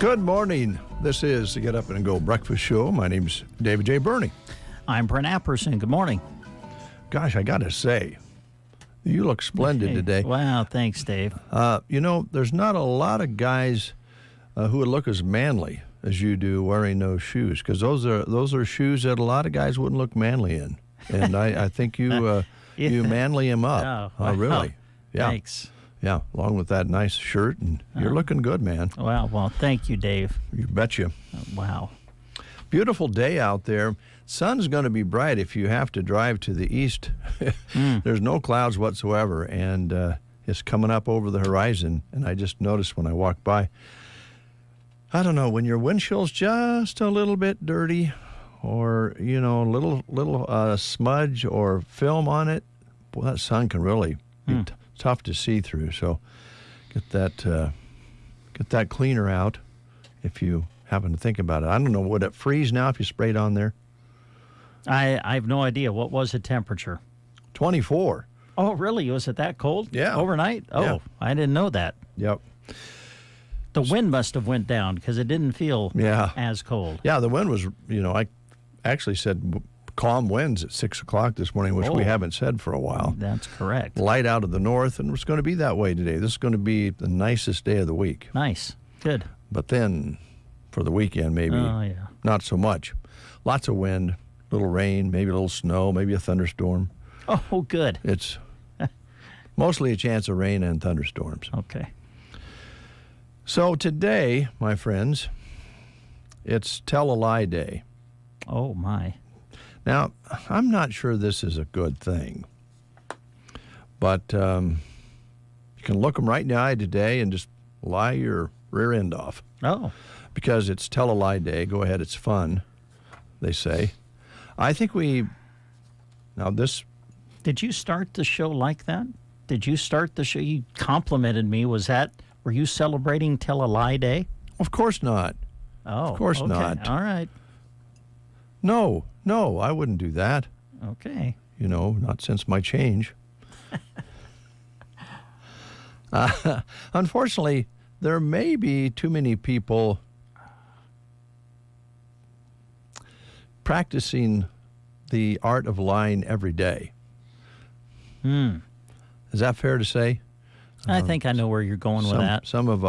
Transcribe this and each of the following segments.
Good morning. This is the Get Up and Go Breakfast Show. My name's David J. Burney. I'm Brent Apperson. Good morning. Gosh, I got to say, you look splendid today. Wow, thanks, Dave. There's not a lot of guys who would look as manly as you do wearing those shoes, because those are shoes that a lot of guys wouldn't look manly in. And I think you you manly him up. Oh, wow. Really? Yeah. Thanks. Yeah, along with that nice shirt, and you're looking good, man. Well, thank you, Dave. You betcha. Wow. Beautiful day out there. Sun's going to be bright if you have to drive to the east. There's no clouds whatsoever, and it's coming up over the horizon. And I just noticed when I walked by, I don't know, when your windshield's just a little bit dirty, or a little smudge or film on it, boy, that sun can really be tough to see through. So get that cleaner out if you happen to think about it. I don't know, would it freeze now if you sprayed on there? I have no idea. What was the temperature? 24. Oh, really? Was it that cold? Yeah. Overnight? Oh, yeah. I didn't know that. Yep. The wind must have went down because it didn't feel as cold. Yeah, the wind was, I actually said calm winds at 6 o'clock this morning, which we haven't said for a while. That's correct. Light out of the north, and it's going to be that way today. This is going to be the nicest day of the week. Nice. Good. But then for the weekend, maybe not so much. Lots of wind, little rain, maybe a little snow, maybe a thunderstorm. Oh, good. It's mostly a chance of rain and thunderstorms. Okay. So today, my friends, it's Tell a Lie Day. Oh, my. Now, I'm not sure this is a good thing, but you can look them right in the eye today and just lie your rear end off. Oh. Because it's Tell a Lie Day. Go ahead, it's fun, they say. I think Did you start the show like that? Did you start the show? You complimented me. Were you celebrating Tell a Lie Day? Of course not. Oh, of course not. All right. No, I wouldn't do that. Okay. Not since my change. Unfortunately, there may be too many people practicing the art of lying every day. Is that fair to say? I think I know where you're going with that. Some of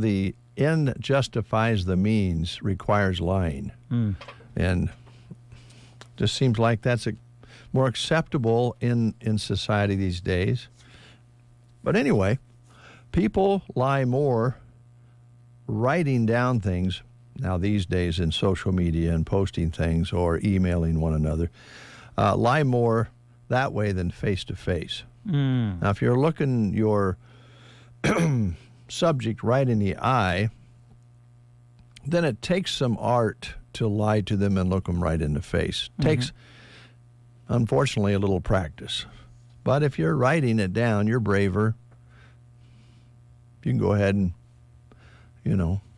the end justifies the means requires lying. And just seems like that's more acceptable in society these days. But anyway, people lie more writing down things now these days in social media and posting things or emailing one another. Lie more that way than face-to-face. Now, if you're looking your subject right in the eye, then it takes some art to lie to them and look them right in the face. Takes, unfortunately, a little practice. But if you're writing it down, you're braver. You can go ahead and,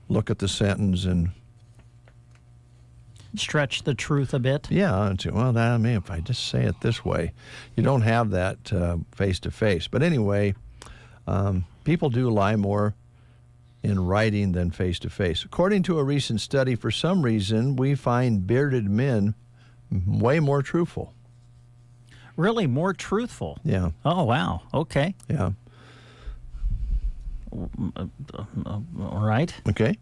look at the sentence and stretch the truth a bit. Yeah, and say, well, if I just say it this way, you don't have that face-to-face. But anyway, people do lie more in writing than face-to-face. According to a recent study, for some reason, we find bearded men way more truthful. Really? More truthful? Yeah. Oh, wow. Okay. Yeah. All right. Okay.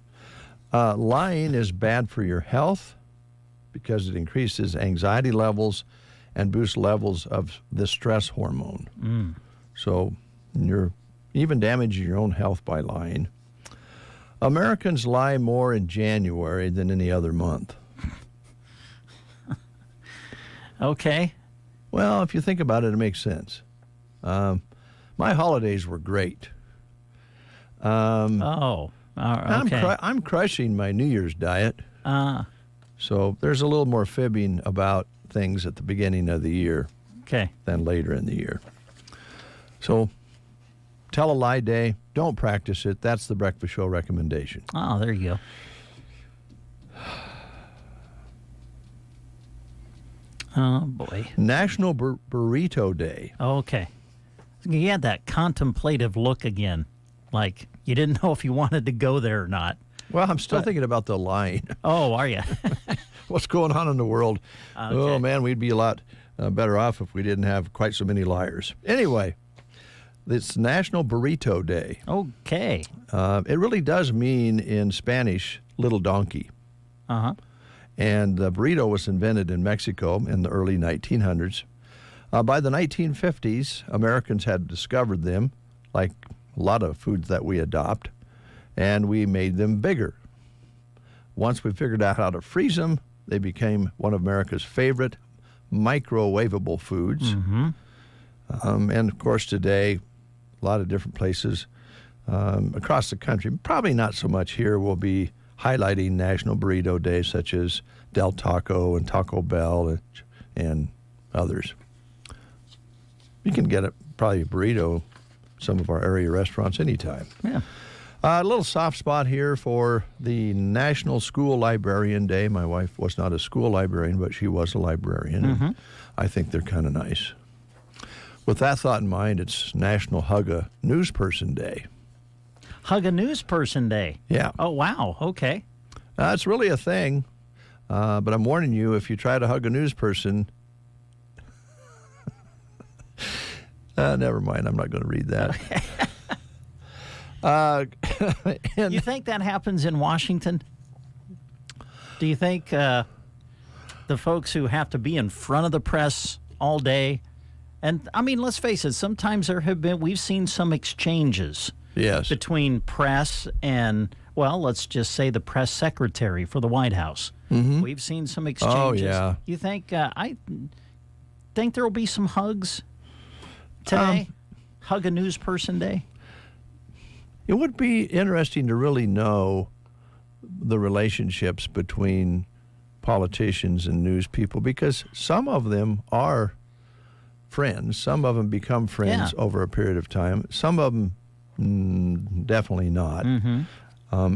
Lying is bad for your health because it increases anxiety levels and boosts levels of the stress hormone. So you're even damaging your own health by lying. Americans lie more in January than any other month. Okay. Well, if you think about it, it makes sense. My holidays were great. Okay. I'm crushing my New Year's diet. So there's a little more fibbing about things at the beginning of the year than later in the year. So tell a lie day. Don't practice it. That's the breakfast show recommendation. Oh, there you go. Oh, boy. National Burrito Day. Okay. You had that contemplative look again, like you didn't know if you wanted to go there or not. Well, I'm still thinking about the lying. Oh, are you? What's going on in the world? Okay. Oh, man, we'd be a lot better off if we didn't have quite so many liars. Anyway, it's National Burrito Day. Okay. It really does mean in Spanish, little donkey. Uh-huh. And the burrito was invented in Mexico in the early 1900s. By the 1950s, Americans had discovered them, like a lot of foods that we adopt, and we made them bigger. Once we figured out how to freeze them, they became one of America's favorite microwavable foods. Mm-hmm. And, of course, today, a lot of different places across the country, probably not so much here, will be highlighting National Burrito Day, such as Del Taco and Taco Bell and others. You can get probably a burrito some of our area restaurants anytime. Yeah. A little soft spot here for the National School Librarian Day. My wife was not a school librarian, but she was a librarian. Mm-hmm. And I think they're kind of nice. With that thought in mind, it's National Hug a News Person Day. Hug a News Person Day. Yeah. Oh, wow. Okay. It's really a thing, but I'm warning you, if you try to hug a news person, never mind, I'm not going to read that. You think that happens in Washington? Do you think the folks who have to be in front of the press all day, and I mean, let's face it, sometimes we've seen some exchanges. Yes. Between press and, well, let's just say the press secretary for the White House. Mm-hmm. We've seen some exchanges. Oh, yeah. You think, I think there will be some hugs today? Hug a News Person Day? It would be interesting to really know the relationships between politicians and news people, because some of them are friends. Some of them become friends over a period of time. Some of them definitely not. Mm-hmm.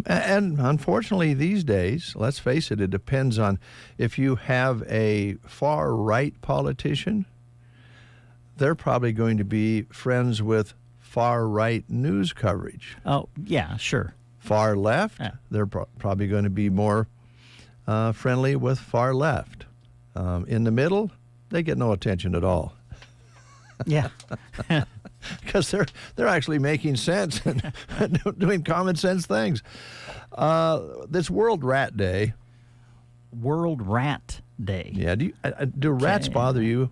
And unfortunately these days, let's face it, it depends on if you have a far-right politician, they're probably going to be friends with far-right news coverage. Oh, yeah, sure. Far left, they're probably going to be more friendly with far left. In the middle, they get no attention at all. Yeah. Because they're actually making sense and doing common sense things. This World Rat Day. World Rat Day. Yeah. Do rats bother you?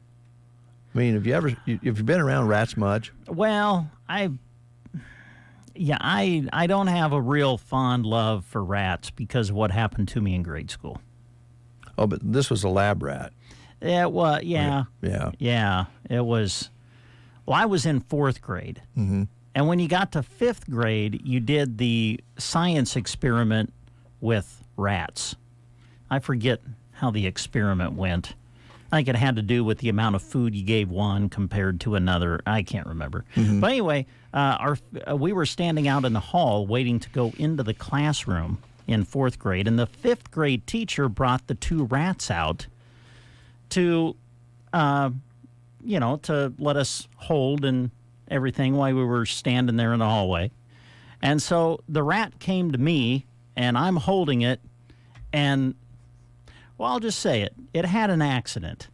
I mean, have you been around rats much? Well, I don't have a real fond love for rats because of what happened to me in grade school. Oh, but this was a lab rat. Yeah, well, yeah. Yeah. Yeah, it was. Well, I was in 4th grade. Mm-hmm. And when you got to 5th grade, you did the science experiment with rats. I forget how the experiment went. I think it had to do with the amount of food you gave one compared to another. I can't remember. Mm-hmm. But anyway, we were standing out in the hall waiting to go into the classroom in 4th grade, and the 5th grade teacher brought the 2 rats out to to let us hold and everything while we were standing there in the hallway. And so the rat came to me, and I'm holding it, and, well, I'll just say it. It had an accident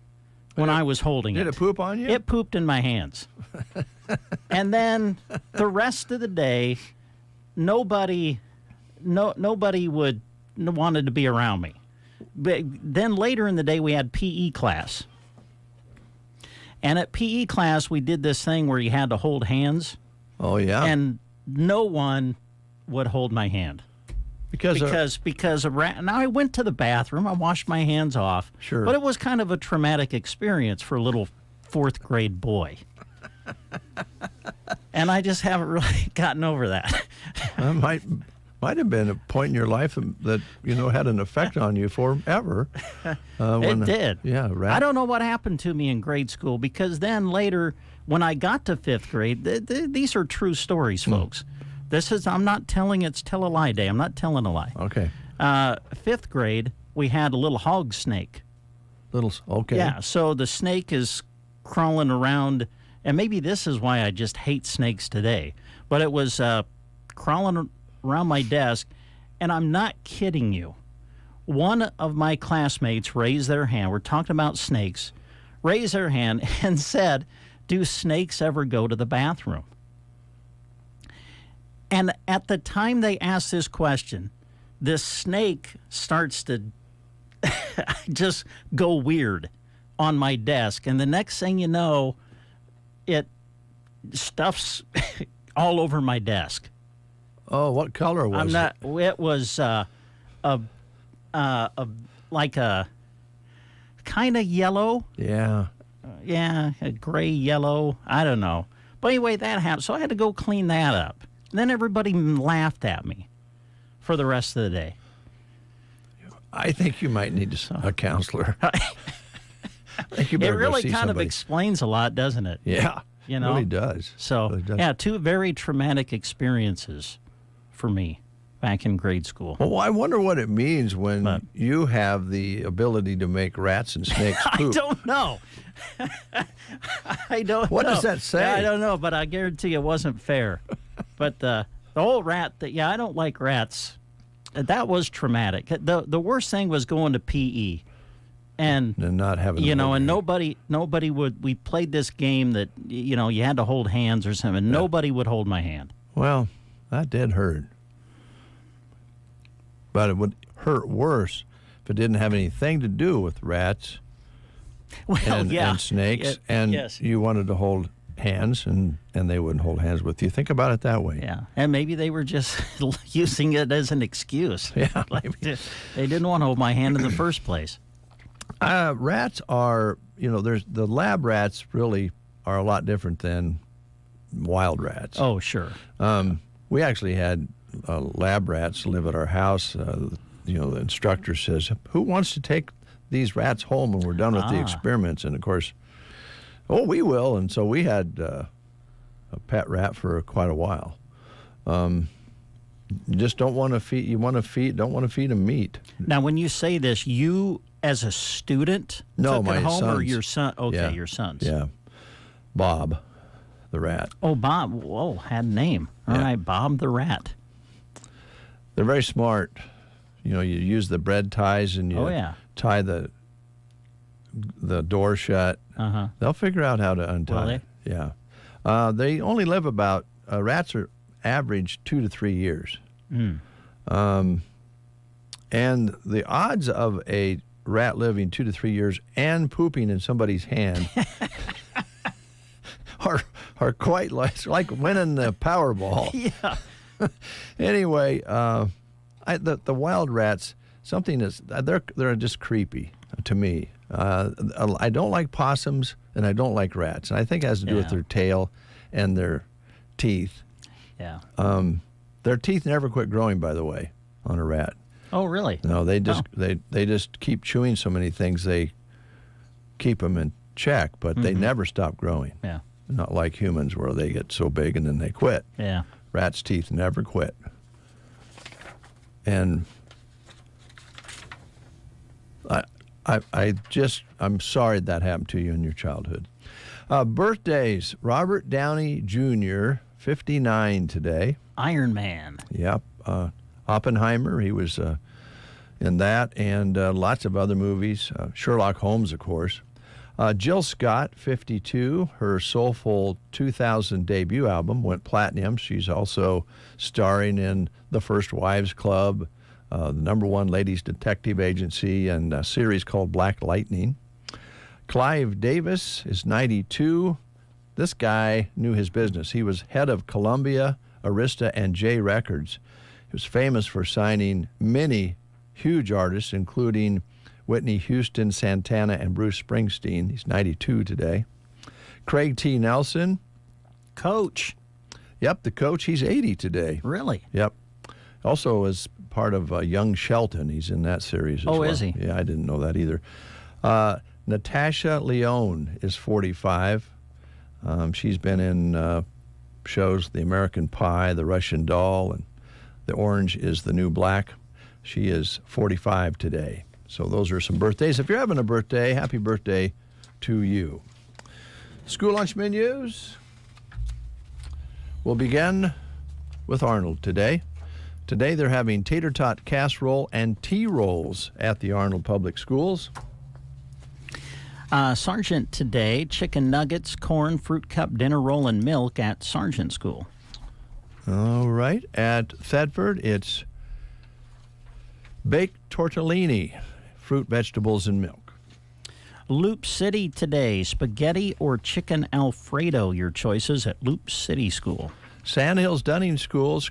when I was holding it. Did it poop on you? It pooped in my hands. And then the rest of the day, nobody would wanted to be around me. But then later in the day, we had PE class. And at PE class, we did this thing where you had to hold hands. Oh, yeah. And no one would hold my hand. Because of rat. Now, I went to the bathroom. I washed my hands off. Sure. But it was kind of a traumatic experience for a little fourth grade boy. And I just haven't really gotten over that. Might have been a point in your life that, had an effect on you forever. It did. Yeah. I don't know what happened to me in grade school, because then later, when I got to fifth grade, these are true stories, folks. I'm not telling, it's tell a lie day. I'm not telling a lie. Okay. Fifth grade, we had a little hog snake. Okay. Yeah, so the snake is crawling around, and maybe this is why I just hate snakes today, but it was crawling around my desk, and I'm not kidding you. One of my classmates raised their hand. We're talking about snakes. Raised their hand and said, "Do snakes ever go to the bathroom?" And at the time they asked this question, this snake starts to just go weird on my desk. And the next thing you know, it stuffs all over my desk. Oh, what color was it? It was like a kind of yellow. Yeah. Yeah, a gray yellow. I don't know. But anyway, that happened. So I had to go clean that up. Then everybody laughed at me for the rest of the day. I think you might need a counselor. I think you better it really go see kind somebody. of explains a lot, doesn't it? Yeah, you know, it really does. So, really does. Yeah, two very traumatic experiences for me back in grade school. Well, I wonder what it means when you have the ability to make rats and snakes poop. I don't know. I don't know. What does that say? Yeah, I don't know, but I guarantee it wasn't fair. But the whole rat, I don't like rats. That was traumatic. The worst thing was going to PE. And not having and nobody would. We played this game that you had to hold hands or something. And nobody would hold my hand. Well, that did hurt, but it would hurt worse if it didn't have anything to do with rats and snakes, you wanted to hold hands and they wouldn't hold hands with you. Think about it that way. Yeah, and maybe they were just using it as an excuse. Yeah, they didn't want to hold my hand in the first place. Rats are, there's the lab rats really are a lot different than wild rats. Oh, sure. We actually had lab rats live at our house. The instructor says, "Who wants to take these rats home when we're done with the experiments?" And of course, we will. And so we had a pet rat for quite a while. You just don't want to feed. Don't want to feed them meat. Now, when you say this, you as a student took my it home, sons. Or your son? Okay, Yeah. your sons. Yeah, Bob, the rat. Oh, Bob. Whoa, had a name. All right, Bob the rat. They're very smart. You use the bread ties and you tie the door shut. Uh-huh. They'll figure out how to untie. Will they? Yeah. They only live about rats are average 2 to 3 years. And the odds of a rat living 2 to 3 years and pooping in somebody's hand are quite like winning the Powerball. Yeah. Anyway, the wild rats, something that's they're just creepy to me. I don't like possums and I don't like rats, and I think it has to do with their tail and their teeth. Yeah. Their teeth never quit growing, by the way, on a rat. Oh, really? No, they just keep chewing so many things they keep them in check, but they never stop growing. Yeah. Not like humans where they get so big and then they quit. Yeah. Rats' teeth never quit. And I'm sorry that happened to you in your childhood. Birthdays: Robert Downey Jr., 59 today. Iron Man. Yep. Oppenheimer, he was in that, and lots of other movies. Sherlock Holmes, of course. Jill Scott, 52. Her soulful 2000 debut album went platinum. She's also starring in The First Wives Club, the #1 ladies detective agency, and a series called Black Lightning. Clive Davis is 92. This guy knew his business. He was head of Columbia, Arista, and J Records. He was famous for signing many huge artists, including Whitney Houston, Santana, and Bruce Springsteen. He's 92 today. Craig T. Nelson. Coach. Yep, the coach. He's 80 today. Really? Yep. Also is part of Young Shelton. He's in that series as well. Oh, is he? Yeah, I didn't know that either. Natasha Lyonne is 45. She's been in shows The American Pie, The Russian Doll, and The Orange is the New Black. She is 45 today. So those are some birthdays. If you're having a birthday, happy birthday to you. School lunch menus. We'll begin with Arnold today. Today they're having tater tot casserole and tea rolls at the Arnold Public Schools. Sergeant today, chicken nuggets, corn, fruit cup, dinner roll, and milk at Sergeant School. All right. At Thetford, it's baked tortellini, fruit, vegetables, and milk. Loop City today, spaghetti or chicken Alfredo, your choices at Loop City School. Sandhills Dunning Schools,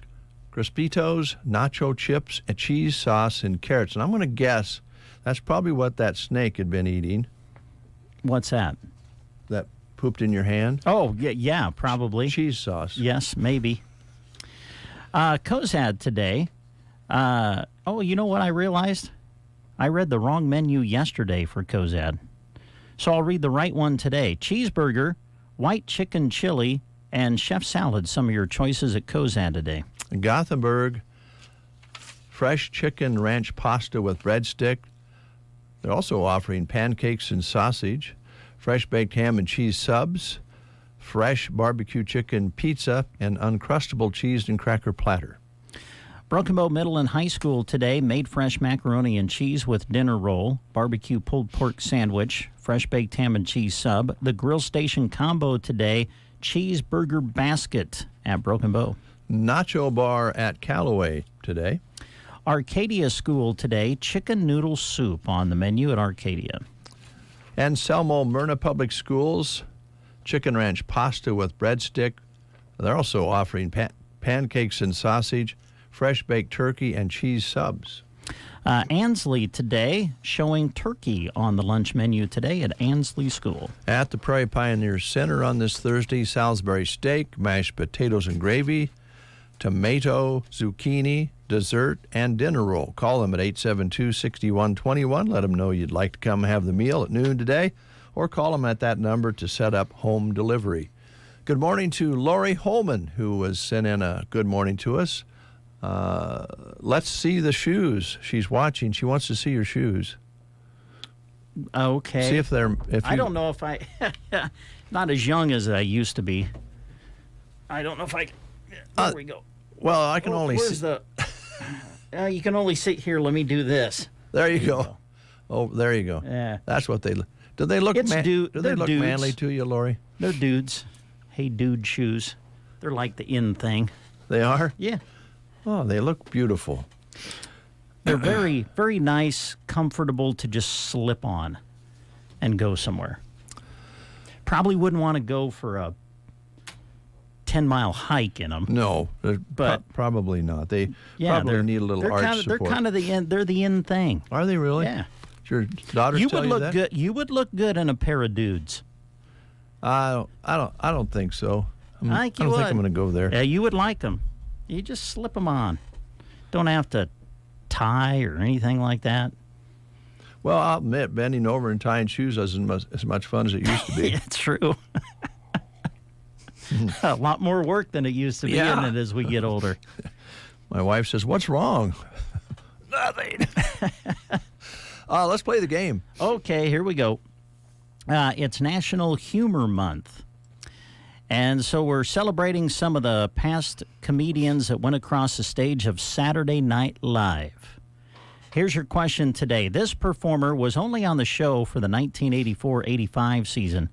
Crispitos, nacho chips, and cheese sauce, and carrots. And I'm going to guess that's probably what that snake had been eating. What's that? That pooped in your hand? Oh, yeah, probably. Cheese sauce. Yes, maybe. Cozad today. You know what I realized? I read the wrong menu yesterday for Cozad. So I'll read the right one today. Cheeseburger, white chicken chili, and chef salad, some of your choices at Cozad today. Gothenburg, fresh chicken ranch pasta with breadstick. They're also offering pancakes and sausage, fresh baked ham and cheese subs, fresh barbecue chicken pizza, and uncrustable cheese and cracker platter. Broken Bow Middle and High School today, made fresh macaroni and cheese with dinner roll, barbecue pulled pork sandwich, fresh baked ham and cheese sub. The Grill Station combo today, cheeseburger basket at Broken Bow. Nacho bar at Callaway today. Arcadia School today, chicken noodle soup on the menu at Arcadia. And Selmo Myrna Public Schools, chicken ranch pasta with breadstick. They're also offering pancakes and sausage, fresh baked turkey, and cheese subs. Ansley today, showing turkey on the lunch menu today at Ansley School. At the Prairie Pioneer Center on this Thursday, Salisbury steak, mashed potatoes and gravy, tomato, zucchini, dessert, and dinner roll. Call them at 872-6121. Let them know you'd like to come have the meal at noon today, or call them at that number to set up home delivery. Good morning to Lori Holman, who was sent in a good morning to us. Let's see the shoes. She's watching. She wants to see your shoes. Okay. See if they're... I don't know if I... not as young as I used to be. I don't know if I... There we go. Well, I can only see... Where's the... you can only see... Here, let me do this. There you go. Oh, there you go. Yeah. That's what they... Do they look, do they look dudes. manly to you, Lori? They're dudes. Hey, dude shoes. They're like the in thing. They are? Yeah. Oh, they look beautiful. They're very, very nice, comfortable to just slip on and go somewhere. Probably wouldn't want to go for a 10-mile hike in them. No, but probably not. They probably need a little arch support. They're kind of the in. They're the in thing. Are they really? Yeah. Did your daughter tell you that? Good. You would look good in a pair of dudes. I don't think so. I don't think I'm going to go there. Yeah, you would like them. You just slip them on. Don't have to tie or anything like that. Well, I'll admit, bending over and tying shoes isn't as much fun as it used to be. It's true. A lot more work than it used to be, isn't it, as we get older? My wife says, "What's wrong?" Nothing. Let's play the game. Okay, here we go. It's National Humor Month. And so we're celebrating some of the past comedians that went across the stage of Saturday Night Live. Here's your question today. This performer was only on the show for the 1984-85 season,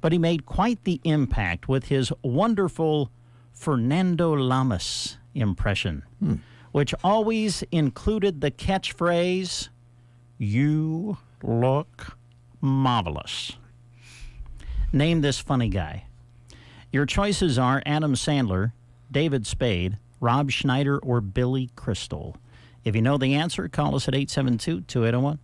but he made quite the impact with his wonderful Fernando Lamas impression. which always included the catchphrase, "You look marvelous"? Name this funny guy. Your choices are Adam Sandler, David Spade, Rob Schneider, or Billy Crystal. If you know the answer, call us at 872-2801.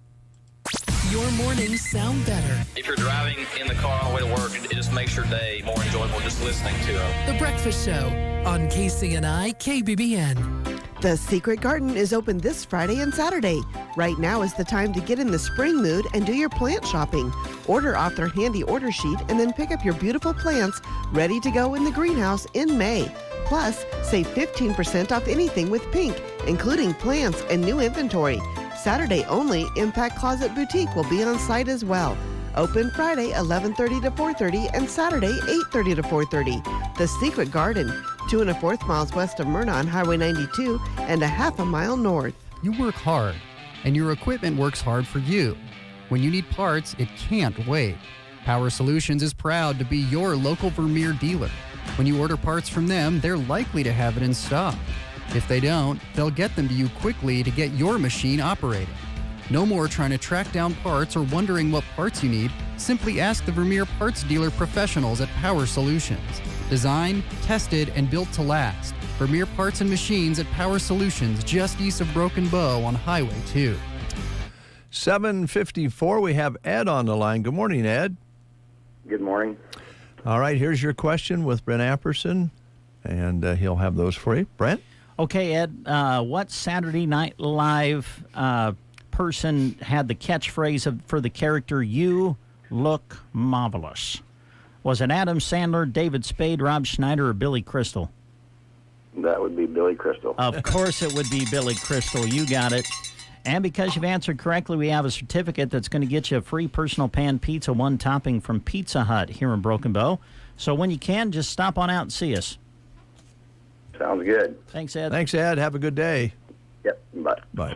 Your mornings sound better. If you're driving in the car on the way to work, it just makes your day more enjoyable just listening to them. The Breakfast Show on KCNI KBBN. The Secret Garden is open this Friday and Saturday. Right now is the time to get in the spring mood and do your plant shopping. Order off their handy order sheet and then pick up your beautiful plants ready to go in the greenhouse in May. Plus, save 15% off anything with pink, including plants and new inventory. Saturday only, Impact Closet Boutique will be on site as well. Open Friday 11:30 to 4:30 and Saturday 8:30 to 4:30. The Secret Garden, 2 1/4 miles west of Myrna on Highway 92 and a half a mile north. You work hard, and your equipment works hard for you. When you need parts, it can't wait. Power Solutions is proud to be your local Vermeer dealer. When you order parts from them, they're likely to have it in stock. If they don't, they'll get them to you quickly to get your machine operating. No more trying to track down parts or wondering what parts you need. Simply ask the Vermeer parts dealer professionals at Power Solutions. Designed, tested, and built to last. Vermeer parts and machines at Power Solutions, just east of Broken Bow on Highway 2. 7:54, we have Ed on the line. Good morning, Ed. Good morning. All right, here's your question with Brent Apperson, and he'll have those for you. Brent? Okay, Ed, what Saturday Night Live person had the catchphrase for the character, "You look marvelous"? Was it Adam Sandler, David Spade, Rob Schneider, or Billy Crystal? That would be Billy Crystal. Of course it would be Billy Crystal. You got it. And because you've answered correctly, we have a certificate that's going to get you a free personal pan pizza, one topping from Pizza Hut here in Broken Bow. So when you can, just stop on out and see us. Sounds good. Thanks, Ed. Thanks, Ed. Have a good day. Yep, bye. Bye.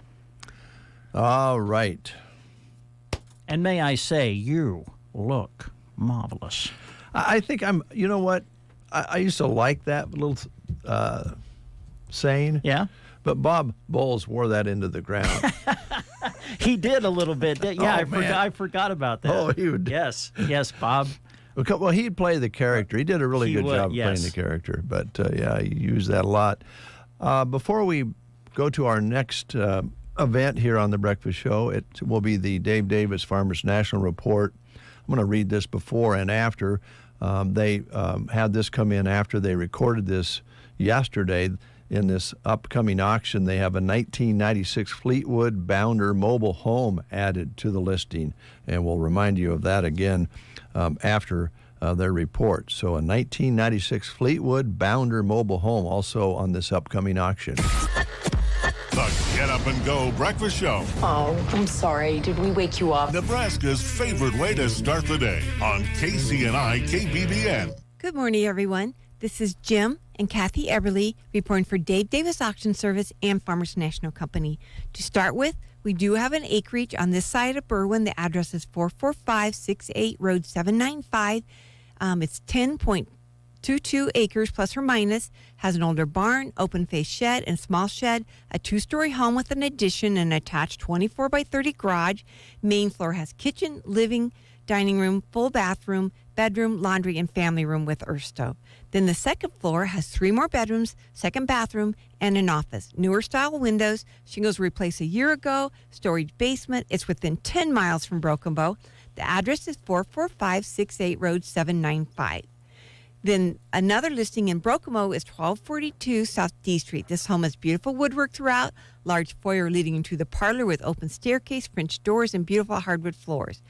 All right. And may I say, you look marvelous. I think you know what? I used to like that little saying. Yeah? But Bob Bowles wore that into the ground. He did a little bit. Yeah, Oh, man. I forgot about that. Oh, he would. Yes, Bob. Well, he'd play the character. He did a really good job yes. playing the character. But, yeah, he used that a lot. Before we go to our next event here on The Breakfast Show, it will be the Dave Davis Farmers National Report. I'm going to read this before and after. They had this come in after they recorded this yesterday. In this upcoming auction, they have a 1996 Fleetwood Bounder mobile home added to the listing, and we'll remind you of that again after their report. So a 1996 Fleetwood Bounder mobile home also on this upcoming auction. The Get Up and Go Breakfast Show. Oh, I'm sorry. Did we wake you up? Nebraska's favorite way to start the day on KCNI KBBN. Good morning, everyone. This is Jim and Kathy Eberly reporting for Dave Davis Auction Service and Farmers National Company. To start with, we do have an acreage on this side of Berwyn. The address is 44568 Road 795. It's 10.22 acres plus or minus, has an older barn, open-faced shed, and small shed, a two-story home with an addition and an attached 24 by 30 garage. Main floor has kitchen, living, dining room, full bathroom, bedroom, laundry, and family room with earth stove. Then the second floor has 3 more bedrooms, second bathroom, and an office. Newer style windows. Shingles were replaced a year ago. Storage basement. It's within 10 miles from Broken Bow. The address is 44568 Road 795. Then another listing in Broken Bow is 1242 South D Street. This home has beautiful woodwork throughout, large foyer leading into the parlor with open staircase, French doors, and beautiful hardwood floors.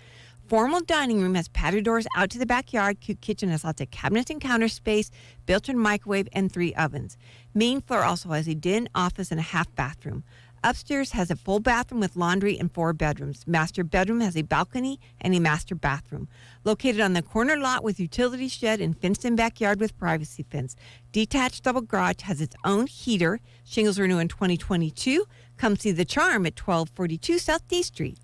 Formal dining room has patio doors out to the backyard. Cute kitchen has lots of cabinets and counter space, built-in microwave, and 3 ovens. Main floor also has a den, office, and a half bathroom. Upstairs has a full bathroom with laundry and 4 bedrooms. Master bedroom has a balcony and a master bathroom. Located on the corner lot with utility shed and fenced-in backyard with privacy fence. Detached double garage has its own heater. Shingles renew in 2022. Come see the charm at 1242 South D Street.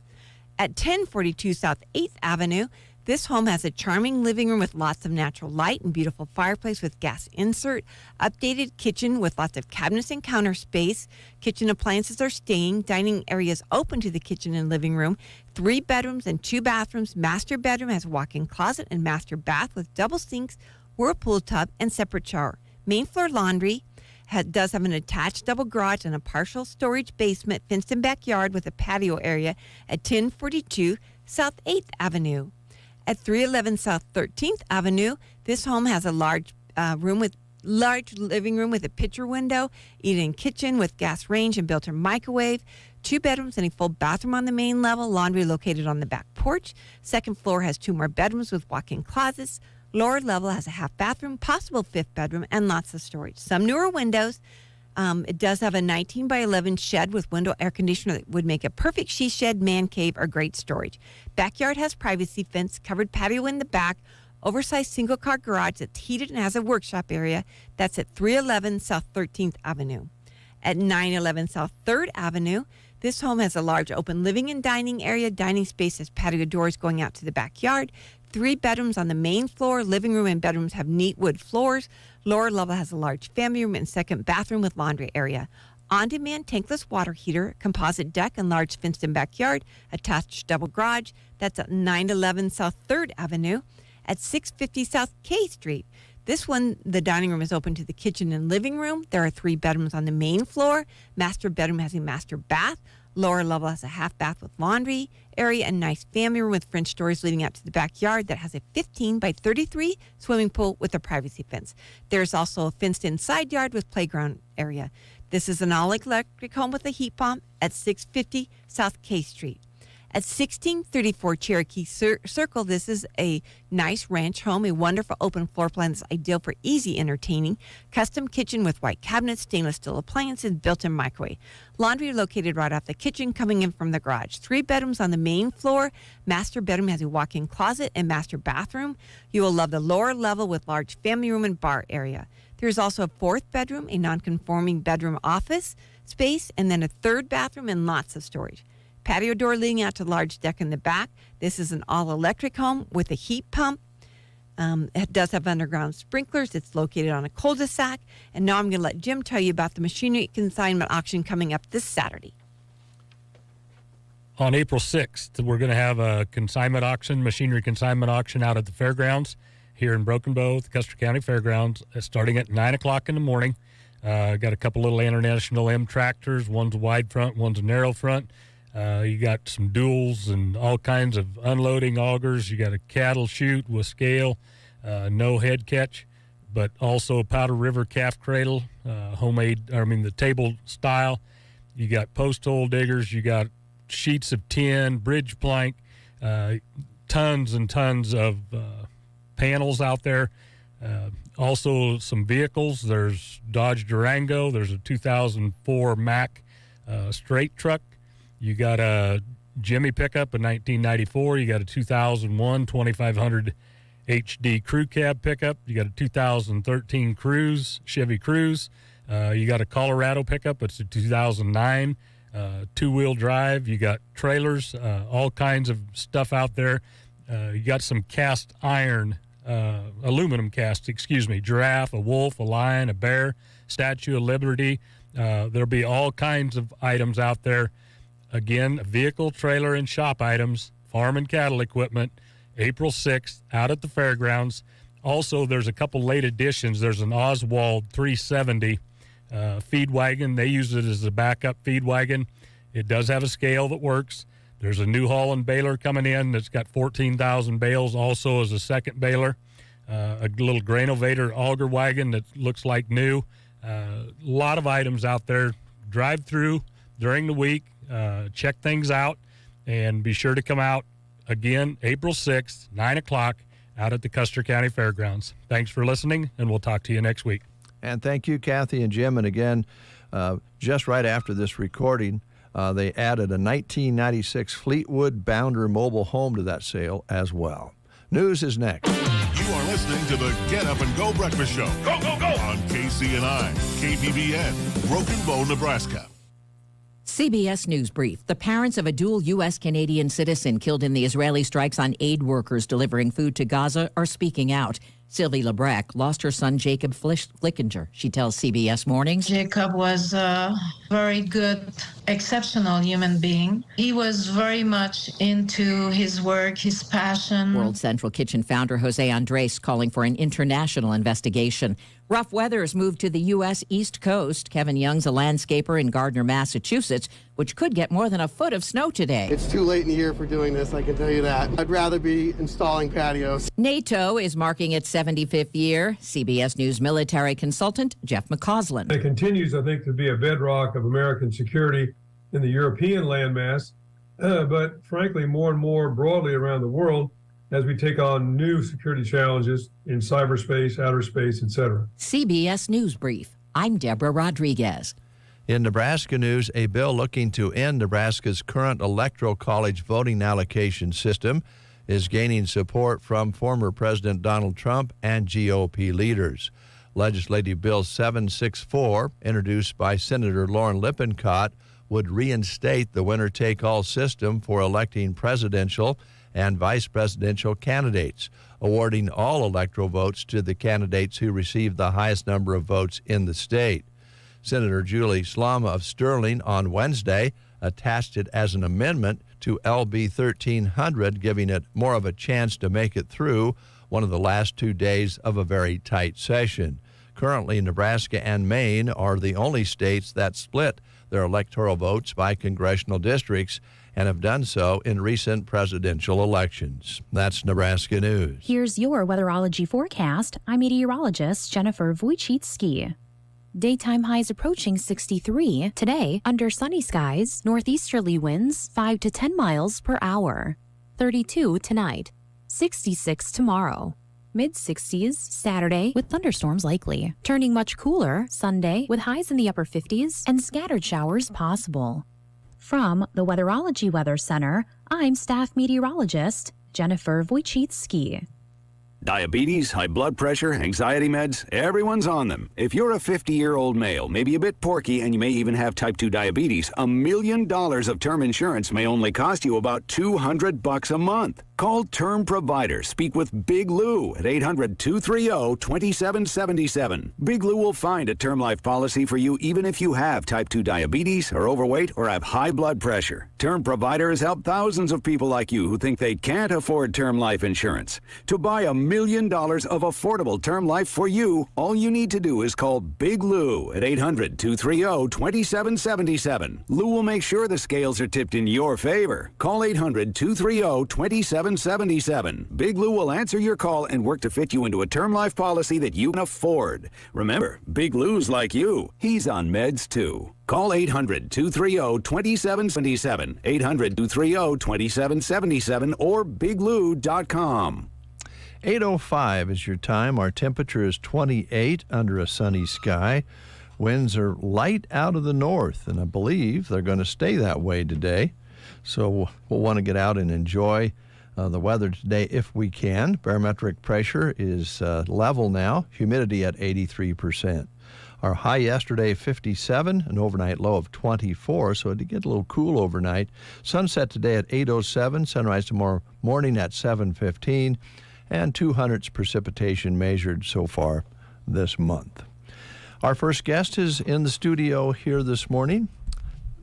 At 1042 South 8th Avenue, This home has a charming living room with lots of natural light and beautiful fireplace with gas insert, updated kitchen with lots of cabinets and counter space. Kitchen appliances are staying. Dining areas open to the kitchen and living room. 3 bedrooms and 2 bathrooms. Master bedroom has a walk-in closet and master bath with double sinks, whirlpool tub, and separate shower. Main floor laundry. Does have an attached double garage and a partial storage basement, fenced-in backyard with a patio area at 1042 South 8th Avenue. At 311 South 13th Avenue, this home has a large living room with a picture window, eat-in kitchen with gas range and built-in microwave, 2 bedrooms and a full bathroom on the main level, laundry located on the back porch. Second floor has 2 more bedrooms with walk-in closets. Lower level has a half bathroom, possible 5th bedroom, and lots of storage. Some newer windows. It does have a 19 by 11 shed with window air conditioner that would make a perfect she shed, man cave, or great storage. Backyard has privacy fence, covered patio in the back, oversized single-car garage that's heated and has a workshop area. That's at 311 South 13th Avenue. At 911 South 3rd Avenue, this home has a large open living and dining area. Dining space has patio doors going out to the backyard. 3 bedrooms on the main floor. Living room and bedrooms have neat wood floors. Lower level has a large family room and second bathroom with laundry area. On-demand tankless water heater, composite deck, and large fenced-in backyard. Attached double garage. That's at 911 South 3rd Avenue. At 650 South K Street. This one, the dining room is open to the kitchen and living room. There are 3 bedrooms on the main floor. Master bedroom has a master bath. Lower level has a half bath with laundry area and nice family room with French doors leading out to the backyard that has a 15 by 33 swimming pool with a privacy fence. There's also a fenced-in side yard with playground area. This is an all-electric home with a heat pump at 650 South K Street. At 1634 Cherokee Circle, this is a nice ranch home, a wonderful open floor plan that's ideal for easy entertaining. Custom kitchen with white cabinets, stainless steel appliances, built-in microwave. Laundry located right off the kitchen, coming in from the garage. 3 bedrooms on the main floor. Master bedroom has a walk-in closet and master bathroom. You will love the lower level with large family room and bar area. There's also a 4th bedroom, a non-conforming bedroom office space, and then a 3rd bathroom and lots of storage. Patio door leading out to large deck in the back. This is an all-electric home with a heat pump. It does have underground sprinklers. It's located on a cul-de-sac. And now I'm going to let Jim tell you about the machinery consignment auction coming up this Saturday. On April 6th, we're going to have a consignment auction, machinery consignment auction out at the fairgrounds here in Broken Bow, the Custer County Fairgrounds, starting at 9 o'clock in the morning. Got a couple little International M tractors. One's a wide front, one's a narrow front. You got some duals and all kinds of unloading augers. You got a cattle chute with scale, no head catch, but also a Powder River calf cradle, the table style. You got post hole diggers. You got sheets of tin, bridge plank, tons and tons of panels out there. Also some vehicles. There's Dodge Durango. There's a 2004 Mack straight truck. You got a Jimmy pickup in 1994. You got a 2001 2500 HD crew cab pickup. You got a 2013 Chevy Cruze. You got a Colorado pickup. It's a 2009 two-wheel drive. You got trailers, all kinds of stuff out there. You got some cast iron, aluminum cast, giraffe, a wolf, a lion, a bear, Statue of Liberty. There'll be all kinds of items out there. Again, vehicle, trailer, and shop items, farm and cattle equipment, April 6th, out at the fairgrounds. Also, there's a couple late additions. There's an Oswald 370 feed wagon. They use it as a backup feed wagon. It does have a scale that works. There's a New Holland baler coming in that's got 14,000 bales, also as a second baler. A little grainovator auger wagon that looks like new. A lot of items out there. Drive through during the week. Check things out, and be sure to come out again April 6th, 9 o'clock, out at the Custer County Fairgrounds. Thanks for listening, and we'll talk to you next week. And thank you, Kathy and Jim. And again, just right after this recording, they added a 1996 Fleetwood Bounder mobile home to that sale as well. News is next. You are listening to the Get Up and Go Breakfast Show. Go, go, go! On KCNI, KBBN, Broken Bow, Nebraska. CBS News Brief. The parents of a dual U.S.-Canadian citizen killed in the Israeli strikes on aid workers delivering food to Gaza are speaking out. Sylvie Lebrecq lost her son Jacob Flickinger. She tells CBS Mornings. Jacob was a very good, exceptional human being. He was very much into his work, his passion. World Central Kitchen founder Jose Andres calling for an international investigation. Rough weather has moved to the U.S. East Coast. Kevin Young's a landscaper in Gardner, Massachusetts, which could get more than a foot of snow today. It's too late in the year for doing this, I can tell you that. I'd rather be installing patios. NATO is marking its 75th year. CBS News military consultant Jeff McCausland. It continues, I think, to be a bedrock of American security in the European landmass, but frankly, more and more broadly around the world as we take on new security challenges in cyberspace, outer space, etc. CBS News Brief. I'm Deborah Rodriguez. In Nebraska news, a bill looking to end Nebraska's current electoral college voting allocation system is gaining support from former President Donald Trump and GOP leaders. Legislative Bill 764, introduced by Senator Lauren Lippincott, would reinstate the winner-take-all system for electing presidential and vice presidential candidates, awarding all electoral votes to the candidates who received the highest number of votes in the state. Senator Julie Slama of Sterling on Wednesday attached it as an amendment to LB 1300, giving it more of a chance to make it through one of the last 2 days of a very tight session. Currently, Nebraska and Maine are the only states that split their electoral votes by congressional districts and have done so in recent presidential elections. That's Nebraska News. Here's your weatherology forecast. I'm meteorologist Jennifer Wojcicki. Daytime highs approaching 63. Today, under sunny skies, northeasterly winds 5 to 10 miles per hour. 32 tonight. 66 tomorrow. Mid-60s Saturday with thunderstorms likely. Turning much cooler Sunday with highs in the upper 50s and scattered showers possible. From the Weatherology Weather Center, I'm staff meteorologist Jennifer Wojcicki. Diabetes, high blood pressure, anxiety meds, everyone's on them. If you're a 50-year-old male, maybe a bit porky, and you may even have type 2 diabetes, $1 million of term insurance may only cost you about $200 a month. Call Term Provider. Speak with Big Lou at 800-230-2777. Big Lou will find a term life policy for you even if you have type 2 diabetes, are overweight, or have high blood pressure. Term Provider has helped thousands of people like you who think they can't afford term life insurance. To buy $1 million of affordable term life for you, all you need to do is call Big Lou at 800-230-2777. Lou will make sure the scales are tipped in your favor. Call 800-230-2777. Big Lou will answer your call and work to fit you into a term life policy that you can afford. Remember, Big Lou's like you. He's on meds too. Call 800-230-2777, 800-230-2777, or biglou.com. 8:05 is your time. Our temperature is 28 under a sunny sky. Winds are light out of the north, and I believe they're going to stay that way today. So we'll want to get out and enjoy the weather today if we can. Barometric pressure is level now, humidity at 83%. Our high yesterday, 57, an overnight low of 24, so it did get a little cool overnight. Sunset today at 8:07, sunrise tomorrow morning at 7:15, and 200s precipitation measured so far this month. Our first guest is in the studio here this morning.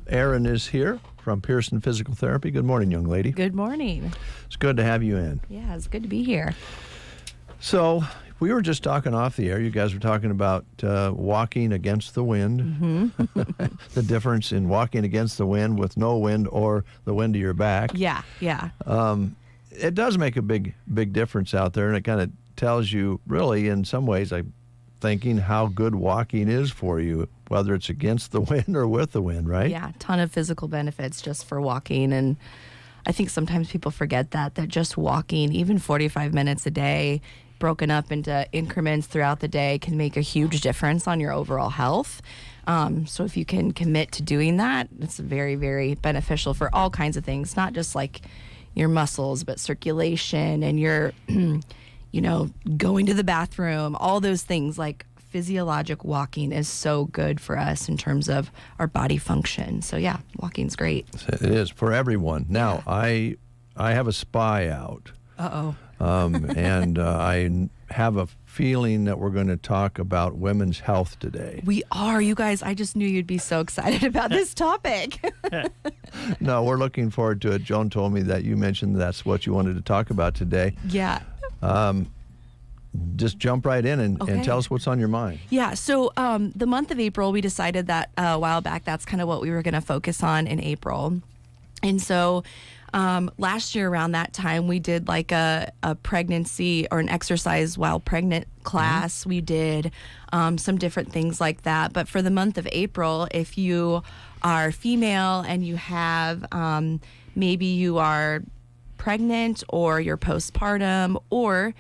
Erin is here from Pearson Physical Therapy. Good morning, young lady. Good morning. It's good to have you in. Yeah, it's good to be here. So we were just talking off the air. You guys were talking about walking against the wind. Mm-hmm. The difference in walking against the wind with no wind or the wind to your back. Yeah. It does make a big difference out there, and it kind of tells you, really, in some ways, I'm thinking how good walking is for you, whether it's against the wind or with the wind, right? Yeah, ton of physical benefits just for walking. And I think sometimes people forget that just walking, even 45 minutes a day, broken up into increments throughout the day, can make a huge difference on your overall health. So if you can commit to doing that, it's very, very beneficial for all kinds of things, not just like your muscles, but circulation and your, going to the bathroom, all those things like physiologic walking is so good for us in terms of our body function. So yeah, walking's great. It is for everyone. Now, I have a spy out. Uh-oh. And I have a feeling that we're going to talk about women's health today. We are. You guys, I just knew you'd be so excited about this topic. No, we're looking forward to it. Joan told me that you mentioned that's what you wanted to talk about today. Yeah. Just jump right in and tell us what's on your mind. Yeah, so the month of April, we decided that a while back that's kind of what we were going to focus on in April. And so last year around that time, we did like a pregnancy or an exercise while pregnant class. Mm-hmm. We did some different things like that. But for the month of April, if you are female and you have maybe you are pregnant or you're postpartum, or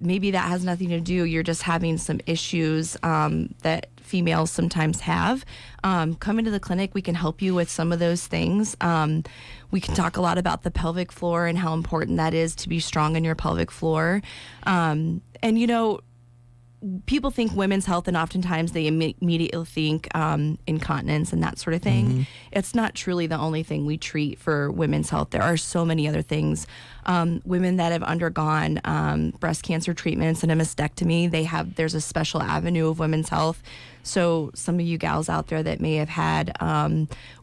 maybe that has nothing to do, you're just having some issues that females sometimes have, come into the clinic. We can help you with some of those things. We can talk a lot about the pelvic floor and how important that is to be strong in your pelvic floor. And, you know, people think women's health, and oftentimes they immediately think incontinence and that sort of thing. Mm-hmm. It's not truly the only thing we treat for women's health. There are so many other things. Women that have undergone breast cancer treatments and a mastectomy, there's a special avenue of women's health. So some of you gals out there that may have had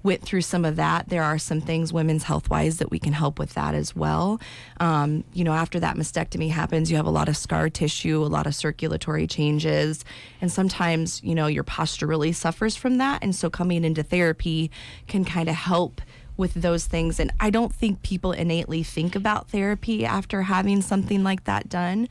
went through some of that, there are some things women's health wise that we can help with that as well. You know, after that mastectomy happens, you have a lot of scar tissue, a lot of circulatory changes, and sometimes, you know, your posture really suffers from that. And so coming into therapy can kind of help with those things. And I don't think people innately think about therapy after having something like that done.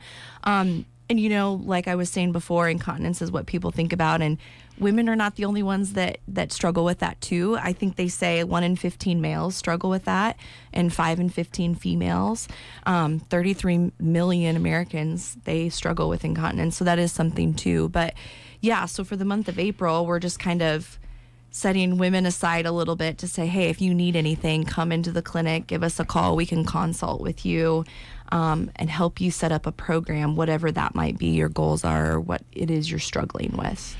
And, you know, like I was saying before, incontinence is what people think about. And women are not the only ones that struggle with that, too. I think they say 1 in 15 males struggle with that and 5 in 15 females. 33 million Americans, they struggle with incontinence. So that is something, too. But, yeah, so for the month of April, we're just kind of setting women aside a little bit to say, hey, if you need anything, come into the clinic, give us a call. We can consult with you. And help you set up a program, whatever that might be, your goals are, or what it is you're struggling with.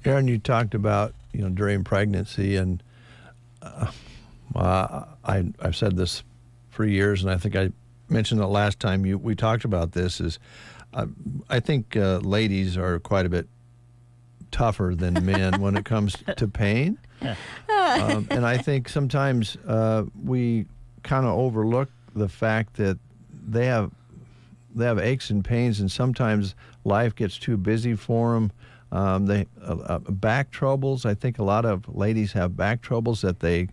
Aaron, you talked about, you know, during pregnancy, and I've said this for years, and I think I mentioned it last time we talked about this, is I think ladies are quite a bit tougher than men when it comes to pain. And I think sometimes we kind of overlook the fact that they have aches and pains, and sometimes life gets too busy for them. They back troubles. I think a lot of ladies have back troubles that they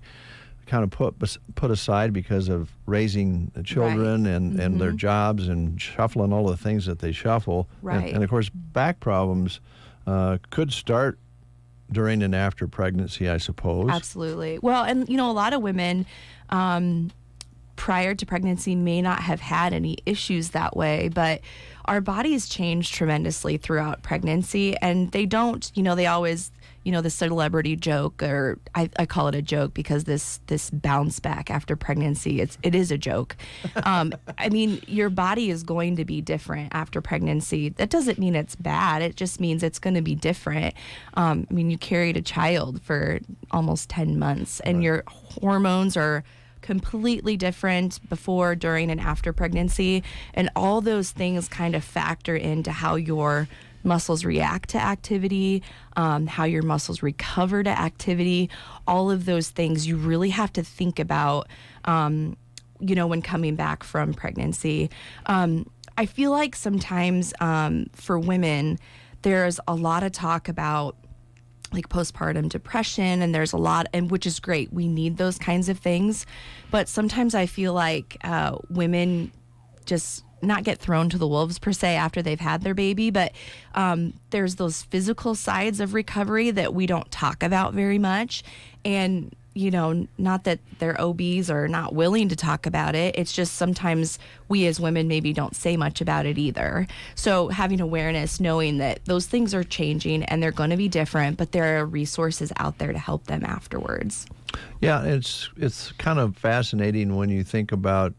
kind of put aside because of raising children, right, and their jobs and shuffling all the things that they shuffle. Right. And of course, back problems could start during and after pregnancy, I suppose. Absolutely. Well, and you know, a lot of women prior to pregnancy may not have had any issues that way, but our bodies change tremendously throughout pregnancy, and they don't, you know, they always, you know, the celebrity joke, or I call it a joke because this bounce back after pregnancy, it is a joke. I mean, your body is going to be different after pregnancy. That doesn't mean it's bad. It just means it's going to be different. I mean, you carried a child for almost 10 months, and your hormones are completely different before, during, and after pregnancy. And all those things kind of factor into how your muscles react to activity, how your muscles recover to activity. All of those things you really have to think about, you know, when coming back from pregnancy. I feel like sometimes for women, there's a lot of talk about like postpartum depression, and there's a lot, and which is great. We need those kinds of things. But sometimes I feel like women just not get thrown to the wolves per se after they've had their baby, but there's those physical sides of recovery that we don't talk about very much. And, you know, not that their OBs are not willing to talk about it. It's just sometimes we as women maybe don't say much about it either. So having awareness, knowing that those things are changing and they're going to be different, but there are resources out there to help them afterwards. Yeah, it's kind of fascinating when you think about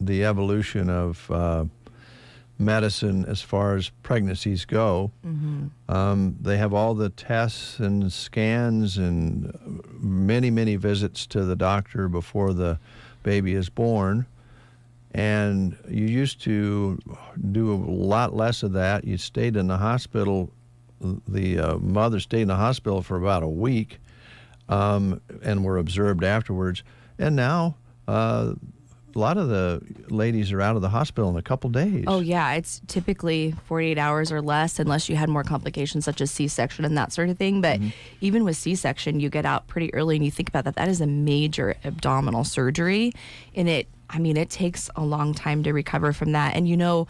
the evolution of medicine as far as pregnancies go. They have all the tests and scans and many visits to the doctor before the baby is born. And you used to do a lot less of that. You stayed in the hospital. The mother stayed in the hospital for about a week and were observed afterwards. And now a lot of the ladies are out of the hospital in a couple days. Oh, yeah. It's typically 48 hours or less unless you had more complications such as C-section and that sort of thing. But even with C-section, you get out pretty early, and you think about that. That is a major abdominal surgery. And it takes a long time to recover from that. And,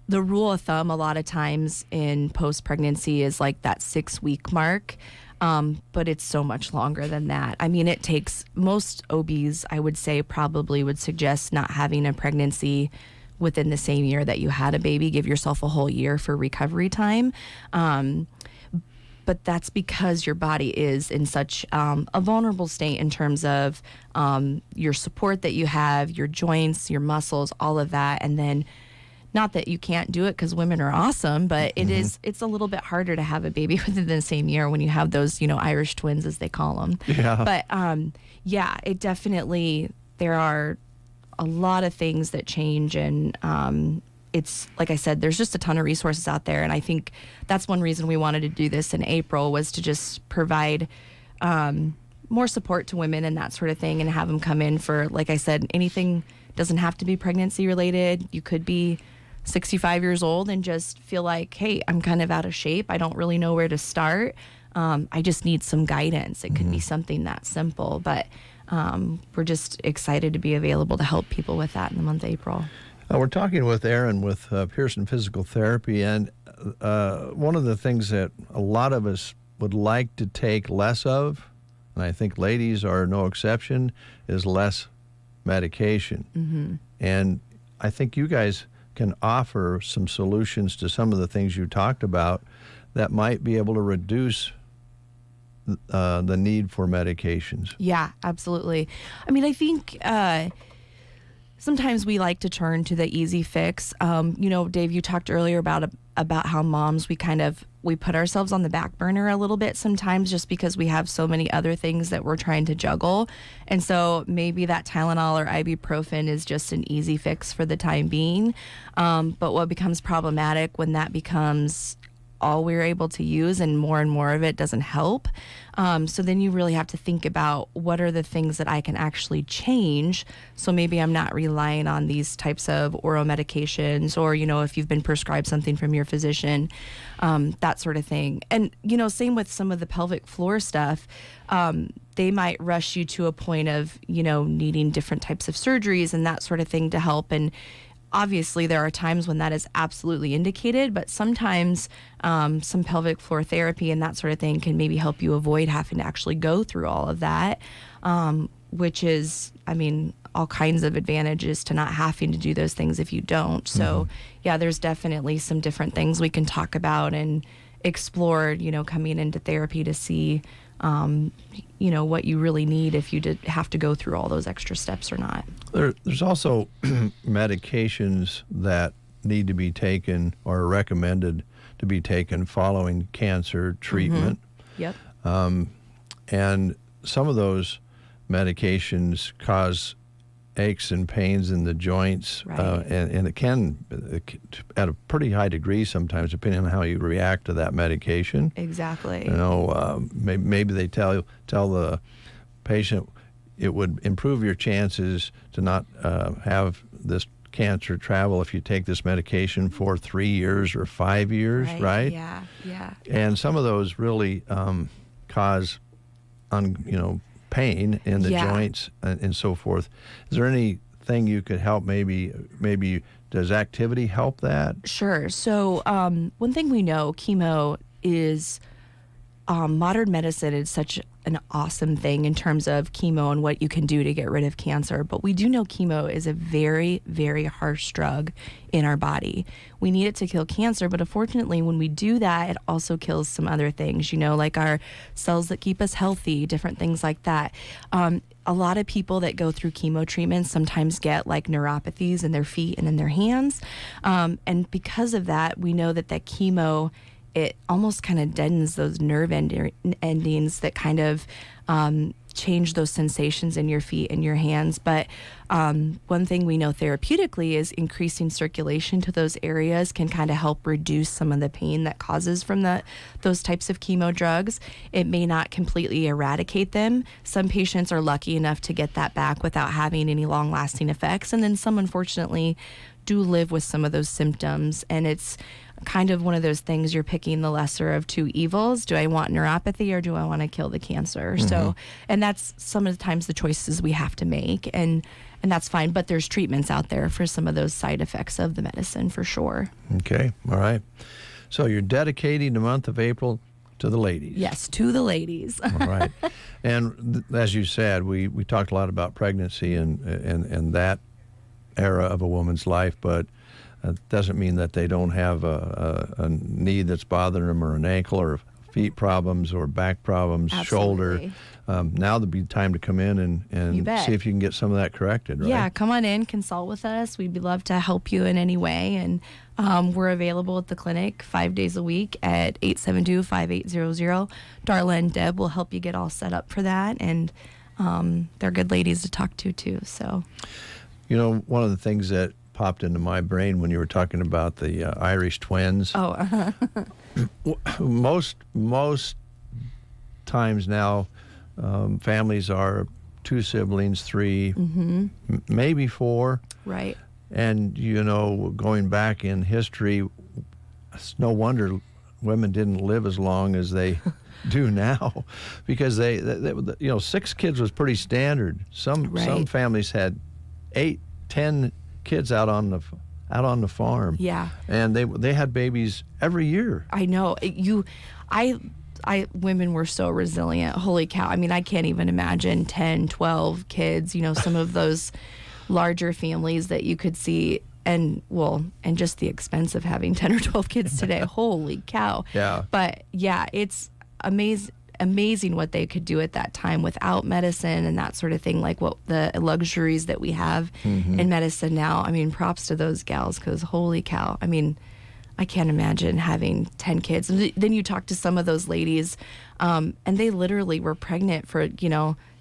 the rule of thumb a lot of times in post-pregnancy is like that 6-week mark. But it's so much longer than that. It takes, most OBs, I would say, probably would suggest not having a pregnancy within the same year that you had a baby. Give yourself a whole year for recovery time. But that's because your body is in such a vulnerable state in terms of your support that you have, your joints, your muscles, all of that. And then, not that you can't do it because women are awesome, but it's a little bit harder to have a baby within the same year when you have those, Irish twins, as they call them. Yeah. But it definitely, there are a lot of things that change, and it's, like I said, there's just a ton of resources out there. And I think that's one reason we wanted to do this in April, was to just provide more support to women and that sort of thing, and have them come in for, like I said, anything. Doesn't have to be pregnancy related. You could be 65 years old and just feel like, hey, I'm kind of out of shape. I don't really know where to start. I just need some guidance. It could be something that simple, but we're just excited to be available to help people with that in the month of April. We're talking with Erin with Pearson Physical Therapy, and one of the things that a lot of us would like to take less of, and I think ladies are no exception, is less medication. And I think you guys can offer some solutions to some of the things you talked about that might be able to reduce the need for medications. Yeah, absolutely. I think sometimes we like to turn to the easy fix. Dave, you talked earlier about how moms, we put ourselves on the back burner a little bit sometimes, just because we have so many other things that we're trying to juggle. And so maybe that Tylenol or ibuprofen is just an easy fix for the time being. But what becomes problematic when that becomes all we're able to use and more of it doesn't help. So then you really have to think about, what are the things that I can actually change? So maybe I'm not relying on these types of oral medications, or, if you've been prescribed something from your physician, that sort of thing. And, same with some of the pelvic floor stuff. They might rush you to a point of, needing different types of surgeries and that sort of thing to help. And obviously, there are times when that is absolutely indicated, but sometimes some pelvic floor therapy and that sort of thing can maybe help you avoid having to actually go through all of that, which is, all kinds of advantages to not having to do those things if you don't. So, yeah, there's definitely some different things we can talk about and explore, coming into therapy to see, what you really need, if you did have to go through all those extra steps or not. There's also medications that need to be taken or are recommended to be taken following cancer treatment. Yep. And some of those medications cause aches and pains in the joints, Right. And it can, at a pretty high degree sometimes, depending on how you react to that medication. Exactly. Maybe they tell the patient it would improve your chances to not have this cancer travel if you take this medication for 3 years or 5 years, right? Yeah. And some of those really cause, pain in the joints and so forth. Is there anything you could help? Maybe does activity help that? Sure. So one thing we know, chemo is modern medicine is such an awesome thing in terms of chemo and what you can do to get rid of cancer. But we do know chemo is a very, very harsh drug in our body. We need it to kill cancer, but unfortunately, when we do that, it also kills some other things, like our cells that keep us healthy, different things like that. A lot of people that go through chemo treatments sometimes get like neuropathies in their feet and in their hands. And because of that, we know that chemo, it almost kind of deadens those nerve endings that kind of change those sensations in your feet and your hands. But one thing we know therapeutically is increasing circulation to those areas can kind of help reduce some of the pain that causes from those types of chemo drugs. It may not completely eradicate them. Some patients are lucky enough to get that back without having any long-lasting effects, and then some, unfortunately, do live with some of those symptoms. And it's kind of one of those things, you're picking the lesser of two evils. Do I want neuropathy or do I want to kill the cancer? Mm-hmm. So, and that's some of the times the choices we have to make, and that's fine. But there's treatments out there for some of those side effects of the medicine for sure. Okay, all right. So you're dedicating the month of April to the ladies. Yes, to the ladies. All right. And as you said, we talked a lot about pregnancy and that era of a woman's life, but it doesn't mean that they don't have a knee that's bothering them, or an ankle, or feet problems, or back problems, Absolutely. shoulder. Now would be time to come in and see if you can get some of that corrected, right? Yeah, come on in, consult with us. We'd love to help you in any way. And we're available at the clinic 5 days a week at 872-5800. Darla and Deb will help you get all set up for that. And they're good ladies to talk to, too. So, one of the things that popped into my brain when you were talking about the Irish twins. Oh, most times now, families are 2 siblings, 3, maybe 4. Right. And, going back in history, it's no wonder women didn't live as long as they do now, because they 6 kids was pretty standard. Some families had 8, 10 kids out on the farm. Yeah. And they had babies every year. I know. Women were so resilient. Holy cow. I mean, I can't even imagine 10, 12 kids, some of those larger families that you could see, and just the expense of having 10 or 12 kids today. Holy cow. Yeah. But yeah, it's amazing what they could do at that time without medicine and that sort of thing, like what the luxuries that we have in medicine now. I mean, props to those gals, because holy cow. I mean, I can't imagine having 10 kids. And then you talk to some of those ladies, and they literally were pregnant for,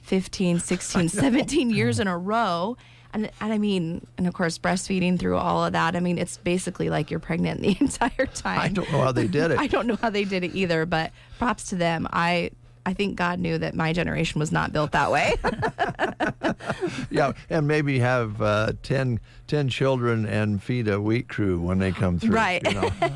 15, 16, 17 years in a row. And I mean, and of course, breastfeeding through all of that. I mean, it's basically like you're pregnant the entire time. I don't know how they did it. I don't know how they did it either, but props to them. I think God knew that my generation was not built that way. Yeah, and maybe have 10 children and feed a wheat crew when they come through. Right,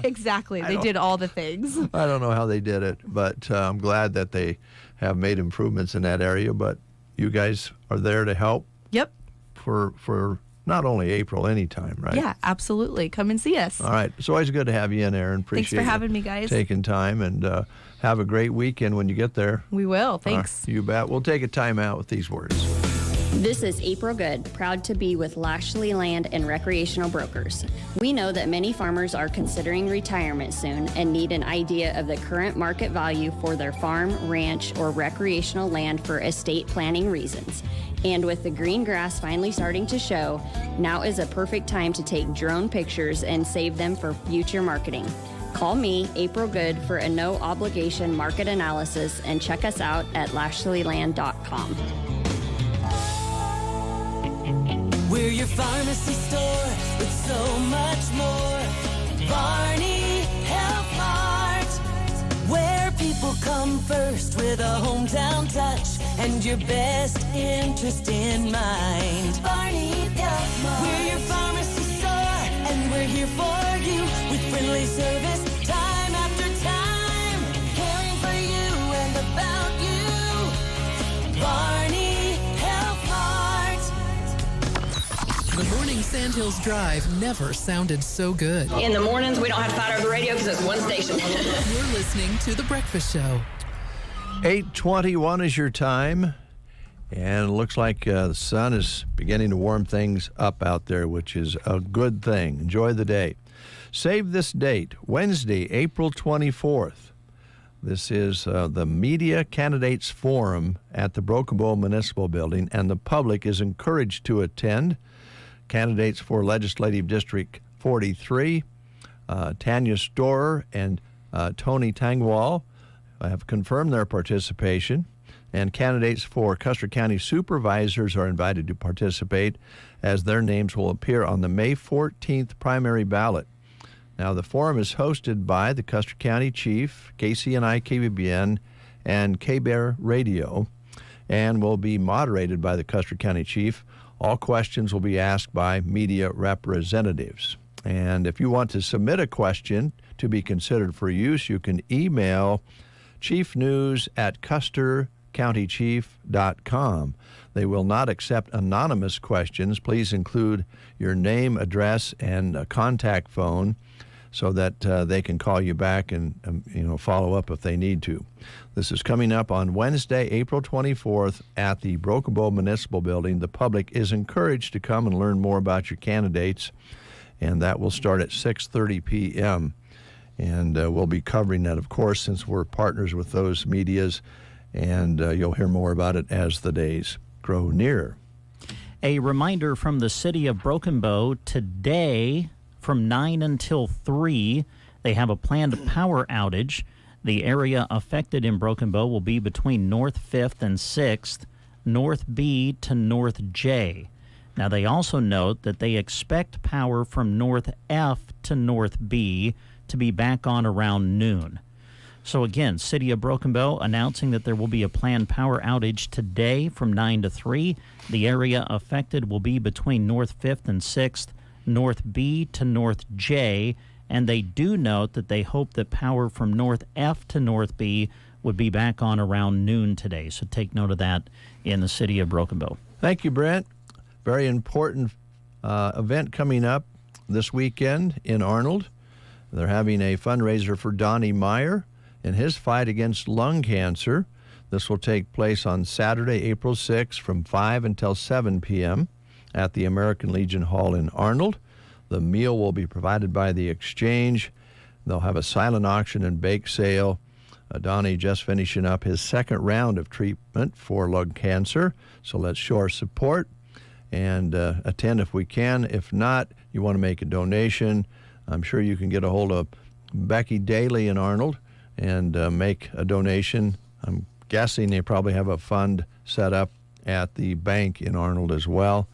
exactly. They did all the things. I don't know how they did it, but I'm glad that they have made improvements in that area. But you guys are there to help. Yep. For not only April, anytime, right? Yeah, absolutely. Come and see us. All right. It's always good to have you in, Aaron. Appreciate Thanks for having me, guys. Taking time, and have a great weekend when you get there. We will. Thanks. You bet. We'll take a time out with these words. This is April Good, proud to be with Lashley Land and Recreational Brokers. We know that many farmers are considering retirement soon and need an idea of the current market value for their farm, ranch, or recreational land for estate planning reasons. And with the green grass finally starting to show, now is a perfect time to take drone pictures and save them for future marketing. Call me, April Good, for a no-obligation market analysis, and check us out at lashleyland.com. We're your pharmacy store with so much more. Barney Health Mart, where people come first with a hometown touch and your best interest in mind. Barney Health Mart. We're your pharmacy store, and we're here for you with friendly service time after time, caring for you and about you. Barney Health Mart. The morning Sandhills Drive never sounded so good. In the mornings, we don't have to fight over the radio because it's one station. You're listening to The Breakfast Show. 8:21 is your time, and it looks like the sun is beginning to warm things up out there, which is a good thing. Enjoy the day. Save this date, Wednesday, April 24th. This is the Media Candidates Forum at the Broken Bow Municipal Building, and the public is encouraged to attend. Candidates for Legislative District 43, Tanya Storer and Tony Tangwall have confirmed their participation, and candidates for Custer County Supervisors are invited to participate, as their names will appear on the May 14th primary ballot. Now, the forum is hosted by the Custer County Chief, KCNI, KBBN, and KBBN Radio, and will be moderated by the Custer County Chief. All questions will be asked by media representatives. And if you want to submit a question to be considered for use, you can email chiefnews@custercountychief.com. They will not accept anonymous questions. Please include your name, address, and a contact phone so that they can call you back and follow up if they need to. This is coming up on Wednesday, April 24th at the Broken Bow Municipal Building. The public is encouraged to come and learn more about your candidates, and that will start at 6:30 p.m. And we'll be covering that, of course, since we're partners with those medias, and you'll hear more about it as the days grow near. A reminder from the city of Broken Bow, today from 9 until 3, they have a planned power outage. The area affected in Broken Bow will be between North 5th and 6th, North B to North J. Now, they also note that they expect power from North F to North B to be back on around noon. So again, City of Broken Bow announcing that there will be a planned power outage today from 9 to 3. The area affected will be between North 5th and 6th, North B to North J, and they do note that they hope that power from North F to North B would be back on around noon today. So take note of that in the City of Broken Bow. Thank you, Brent. Very important event coming up this weekend in Arnold. They're having a fundraiser for Donnie Meyer in his fight against lung cancer. This will take place on Saturday, April 6th from 5 until 7 p.m. at the American Legion Hall in Arnold. The meal will be provided by the Exchange. They'll have a silent auction and bake sale. Donnie just finishing up his second round of treatment for lung cancer, so let's show our support and attend if we can. If not, you want to make a donation, I'm sure you can get a hold of Becky Daly in Arnold and make a donation. I'm guessing they probably have a fund set up at the bank in Arnold as well,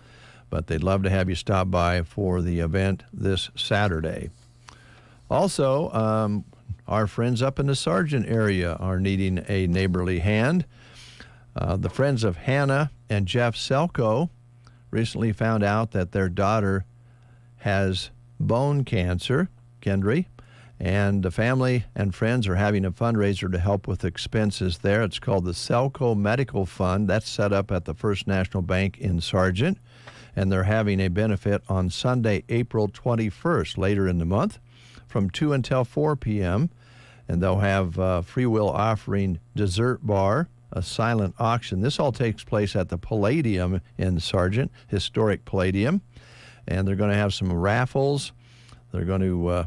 but they'd love to have you stop by for the event this Saturday. Also, our friends up in the Sargent area are needing a neighborly hand. The friends of Hannah and Jeff Selko recently found out that their daughter has bone cancer, Kendry, and the family and friends are having a fundraiser to help with expenses there. It's called the Selko Medical Fund. That's set up at the First National Bank in Sargent, and they're having a benefit on Sunday, April 21st, later in the month, from 2 until 4 p.m., and they'll have Free Will Offering dessert bar, a silent auction. This all takes place at the Palladium in Sargent, historic Palladium, and they're going to have some raffles. They're going to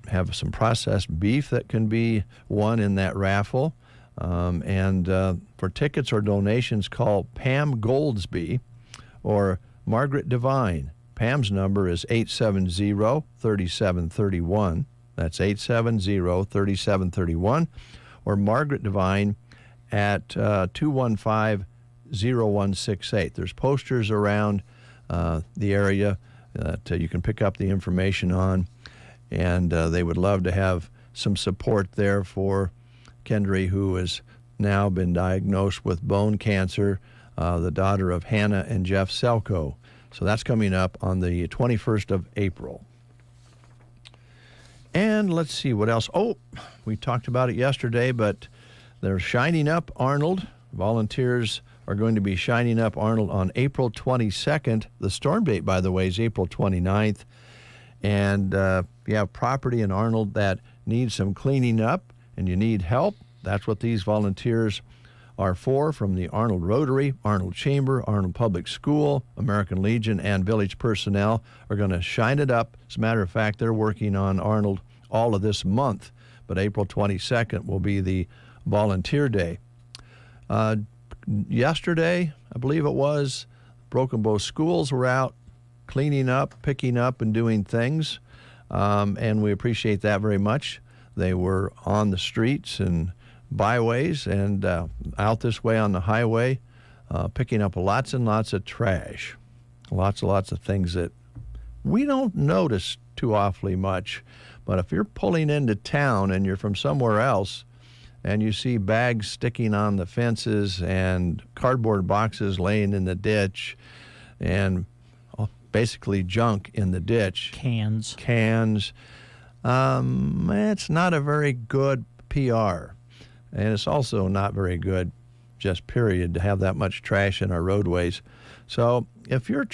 have some processed beef that can be won in that raffle. And for tickets or donations, call Pam Goldsby or Margaret Devine. Pam's number is 870-3731. That's 870-3731. Or Margaret Devine at 215-0168. There's posters around the area that you can pick up the information on, and they would love to have some support there for Kendry, who has now been diagnosed with bone cancer, the daughter of Hannah and Jeff Selko. So that's coming up on the 21st of April. And let's see what else. Oh, we talked about it yesterday, but they're shining up Arnold. Volunteers are going to be shining up Arnold on April 22nd. The storm date, by the way, is April 29th. And if you have property in Arnold that needs some cleaning up and you need help, That's what these volunteers are for, from the Arnold Rotary, Arnold Chamber, Arnold Public School, American Legion, and village personnel are going to shine it up. As a matter of fact, they're working on Arnold all of this month, but April 22nd will be the Volunteer Day. Yesterday, I believe it was, Broken Bow schools were out cleaning up, picking up, and doing things, and we appreciate that very much. They were on the streets and byways and out this way on the highway, picking up lots and lots of trash, lots of things that we don't notice too awfully much. But if you're pulling into town and you're from somewhere else and you see bags sticking on the fences and cardboard boxes laying in the ditch and basically junk in the ditch, cans, it's not a very good PR. And it's also not very good, just period, to have that much trash in our roadways. So if you're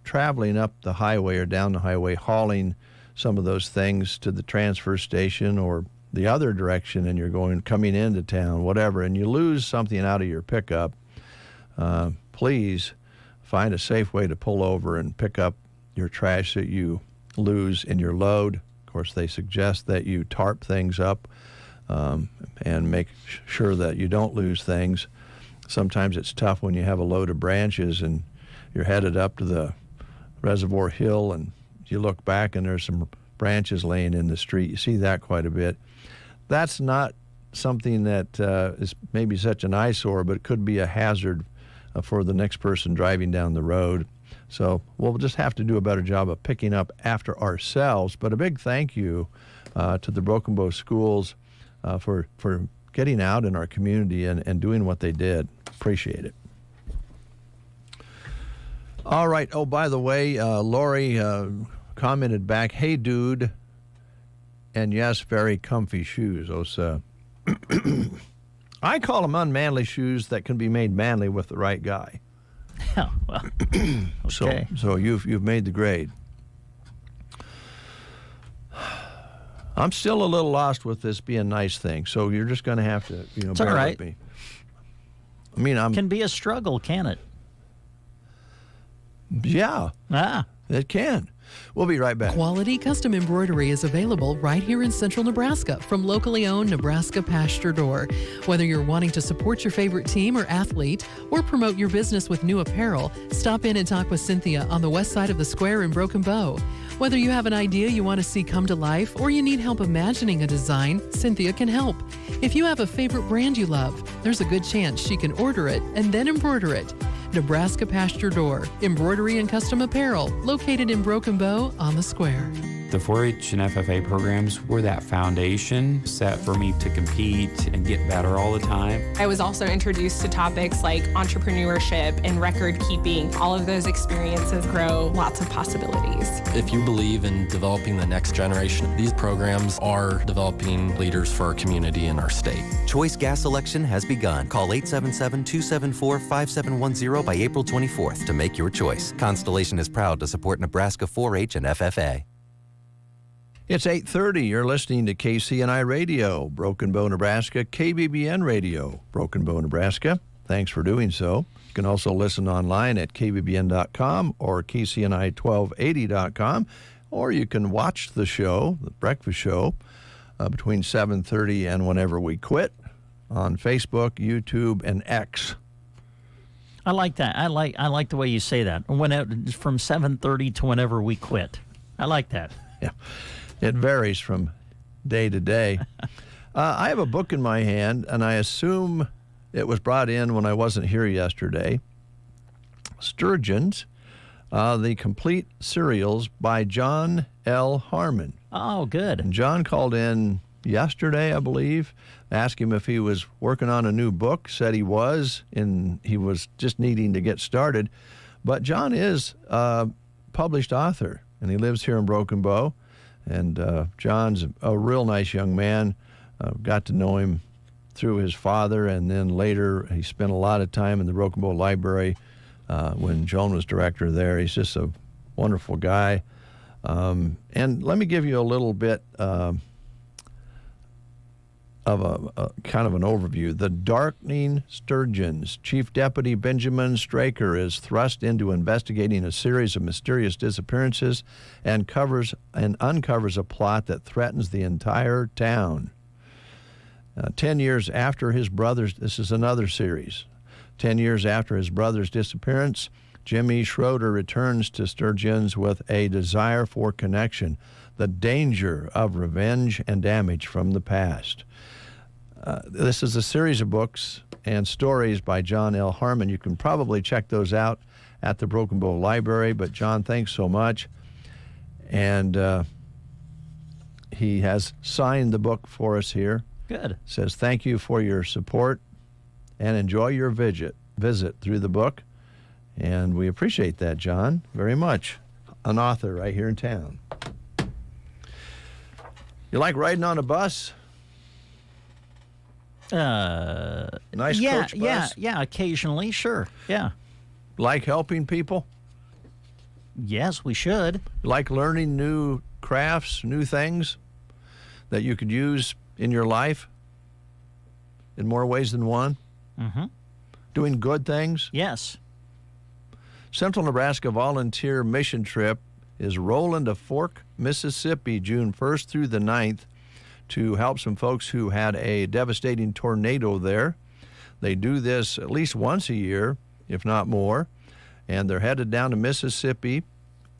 traveling up the highway or down the highway, hauling some of those things to the transfer station or the other direction, and you're coming into town, whatever, and you lose something out of your pickup, please find a safe way to pull over and pick up your trash that you lose in your load. Of course, they suggest that you tarp things up and make sure that you don't lose things. Sometimes it's tough when you have a load of branches and you're headed up to the Reservoir Hill and you look back and there's some branches laying in the street. You see that quite a bit. That's not something that is maybe such an eyesore, but it could be a hazard for the next person driving down the road. So we'll just have to do a better job of picking up after ourselves. But a big thank you to the Broken Bow schools for getting out in our community and doing what they did. Appreciate it. All right. Oh, by the way, Lori commented back, "Hey, dude," and yes, very comfy shoes. Those, I call them unmanly shoes that can be made manly with the right guy. Oh, well, okay. So you've made the grade. I'm still a little lost with this being nice thing, so you're just going to have to, bear with me. I mean, can be a struggle, can it? Yeah. It can. We'll be right back. Quality custom embroidery is available right here in central Nebraska from locally owned Nebraska Pasture Door. Whether you're wanting to support your favorite team or athlete or promote your business with new apparel, stop in and talk with Cynthia on the west side of the square in Broken Bow. Whether you have an idea you want to see come to life or you need help imagining a design, Cynthia can help. If you have a favorite brand you love, there's a good chance she can order it and then embroider it. Nebraska Pasture Door, embroidery and custom apparel, located in Broken Bow on the square. The 4-H and FFA programs were that foundation set for me to compete and get better all the time. I was also introduced to topics like entrepreneurship and record keeping. All of those experiences grow lots of possibilities. If you believe in developing the next generation, these programs are developing leaders for our community and our state. Choice gas selection has begun. Call 877-274-5710 by April 24th to make your choice. Constellation is proud to support Nebraska 4-H and FFA. It's 8:30. You're listening to KCNI Radio, Broken Bow, Nebraska, KBBN Radio, Broken Bow, Nebraska. Thanks for doing so. You can also listen online at kbbn.com or KCNI1280.com, or you can watch the show, the breakfast show, between 7:30 and whenever we quit on Facebook, YouTube, and X. I like that. I like the way you say that. From 7:30 to whenever we quit. I like that. Yeah. It varies from day to day. I have a book in my hand, and I assume it was brought in when I wasn't here yesterday. Sturgeons, The Complete Serials by John L. Harmon. Oh, good. And John called in yesterday, I believe, asked him if he was working on a new book, said he was, and he was just needing to get started. But John is a published author, and he lives here in Broken Bow. And John's a real nice young man. Got to know him through his father, and then later he spent a lot of time in the Broken Bow Library when Joan was director there. He's just a wonderful guy. And let me give you a little bit of of a kind of an overview. The Darkening Sturgeons. Chief Deputy Benjamin Straker is thrust into investigating a series of mysterious disappearances and uncovers a plot that threatens the entire town. 10 years after his brother's, this is another series. 10 years after his brother's disappearance, Jimmy Schroeder returns to Sturgeons with a desire for connection, the danger of revenge and damage from the past. This is a series of books and stories by John L. Harmon. You can probably check those out at the Broken Bow Library. But John, thanks so much. And he has signed the book for us here. Good. Says thank you for your support and enjoy your visit through the book. And we appreciate that, John, very much. An author right here in town. You like riding on a bus? Nice coach bus? Yeah, occasionally, sure, yeah. Like helping people? Yes, we should. Like learning new crafts, new things that you could use in your life in more ways than one? Mm-hmm. Doing good things? Yes. Central Nebraska Volunteer Mission Trip is rolling to Fork, Mississippi, June 1st through the 9th to help some folks who had a devastating tornado there. They do this at least once a year, if not more, and they're headed down to Mississippi,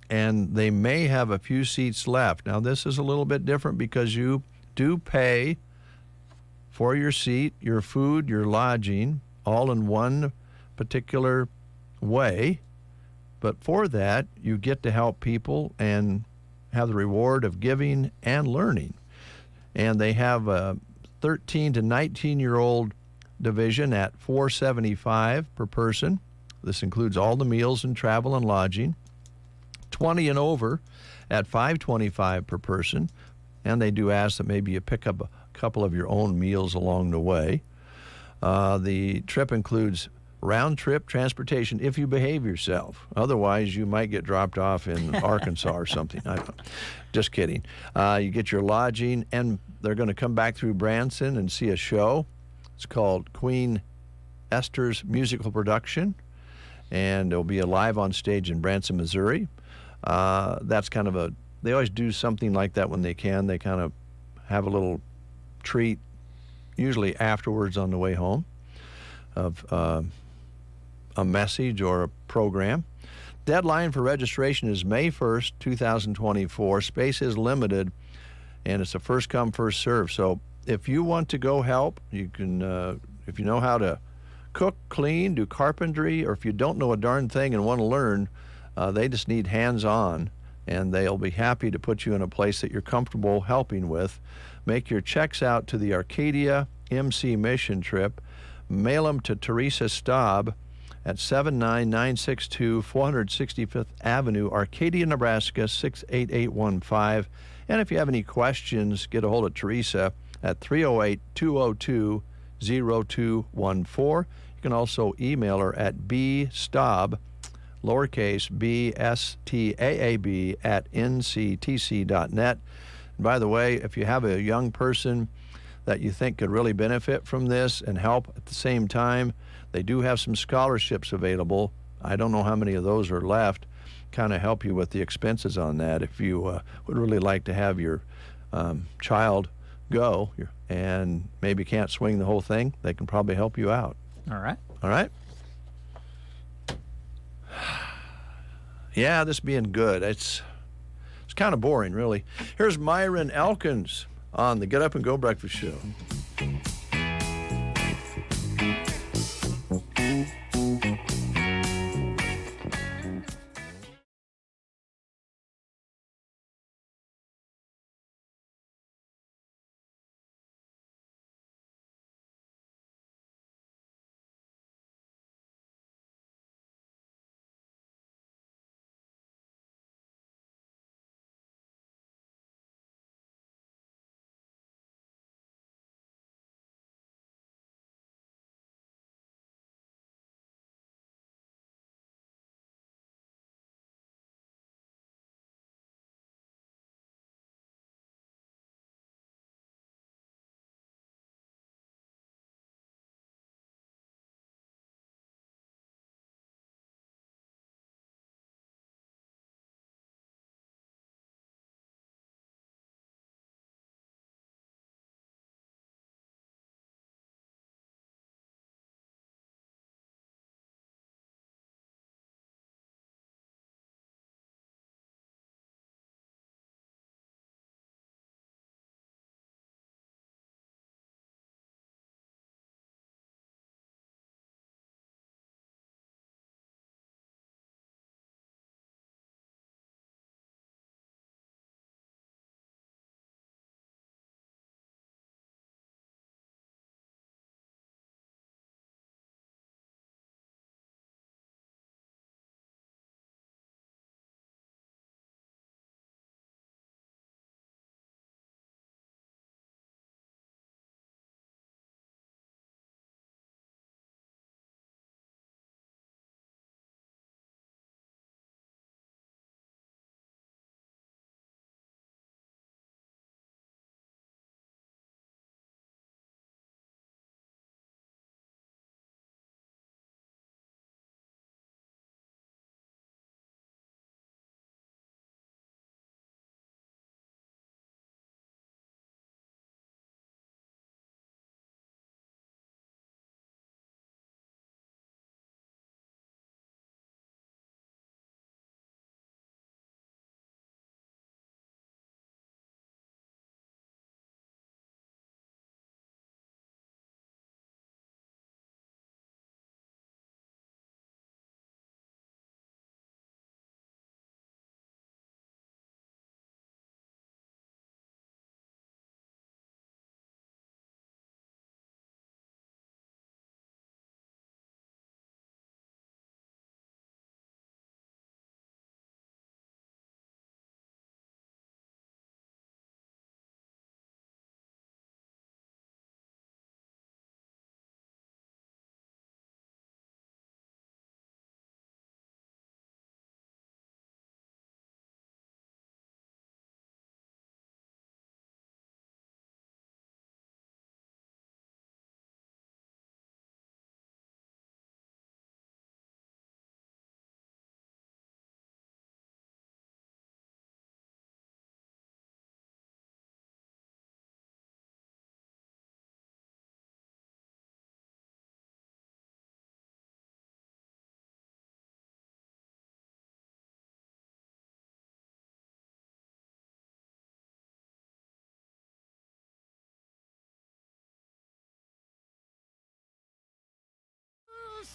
and they may have a few seats left. Now, this is a little bit different because you do pay for your seat, your food, your lodging, all in one particular way. But for that, you get to help people and have the reward of giving and learning. And they have a 13 to 19-year-old division at $475 per person. This includes all the meals and travel and lodging. 20 and over at $525 per person. And they do ask that maybe you pick up a couple of your own meals along the way. The trip includes round-trip transportation if you behave yourself. Otherwise, you might get dropped off in Arkansas or something. I don't know. Just kidding. You get your lodging, and they're going to come back through Branson and see a show. It's called Queen Esther's Musical Production, and it'll be live on stage in Branson, Missouri. That's kind of they always do something like that when they can. They kind of have a little treat, usually afterwards on the way home, of a message or a program. Deadline for registration is May 1st, 2024. Space is limited, and it's a first come, first serve. So if you want to go help, you can, if you know how to cook, clean, do carpentry, or if you don't know a darn thing and want to learn, they just need hands-on, and they'll be happy to put you in a place that you're comfortable helping with. Make your checks out to the Arcadia MC Mission Trip. Mail them to Teresa Staub at 79962 465th Avenue, Arcadia, Nebraska, 68815. And if you have any questions, get a hold of Teresa at 308-202-0214. You can also email her at bstaab, lowercase bstaab, at nctc.net. And by the way, if you have a young person that you think could really benefit from this and help at the same time, they do have some scholarships available. I don't know how many of those are left. Kind of help you with the expenses on that. If you would really like to have your child go and maybe can't swing the whole thing, they can probably help you out. All right. All right? Yeah, this being good. It's kind of boring, really. Here's Myron Elkins on the Get Up and Go Breakfast Show.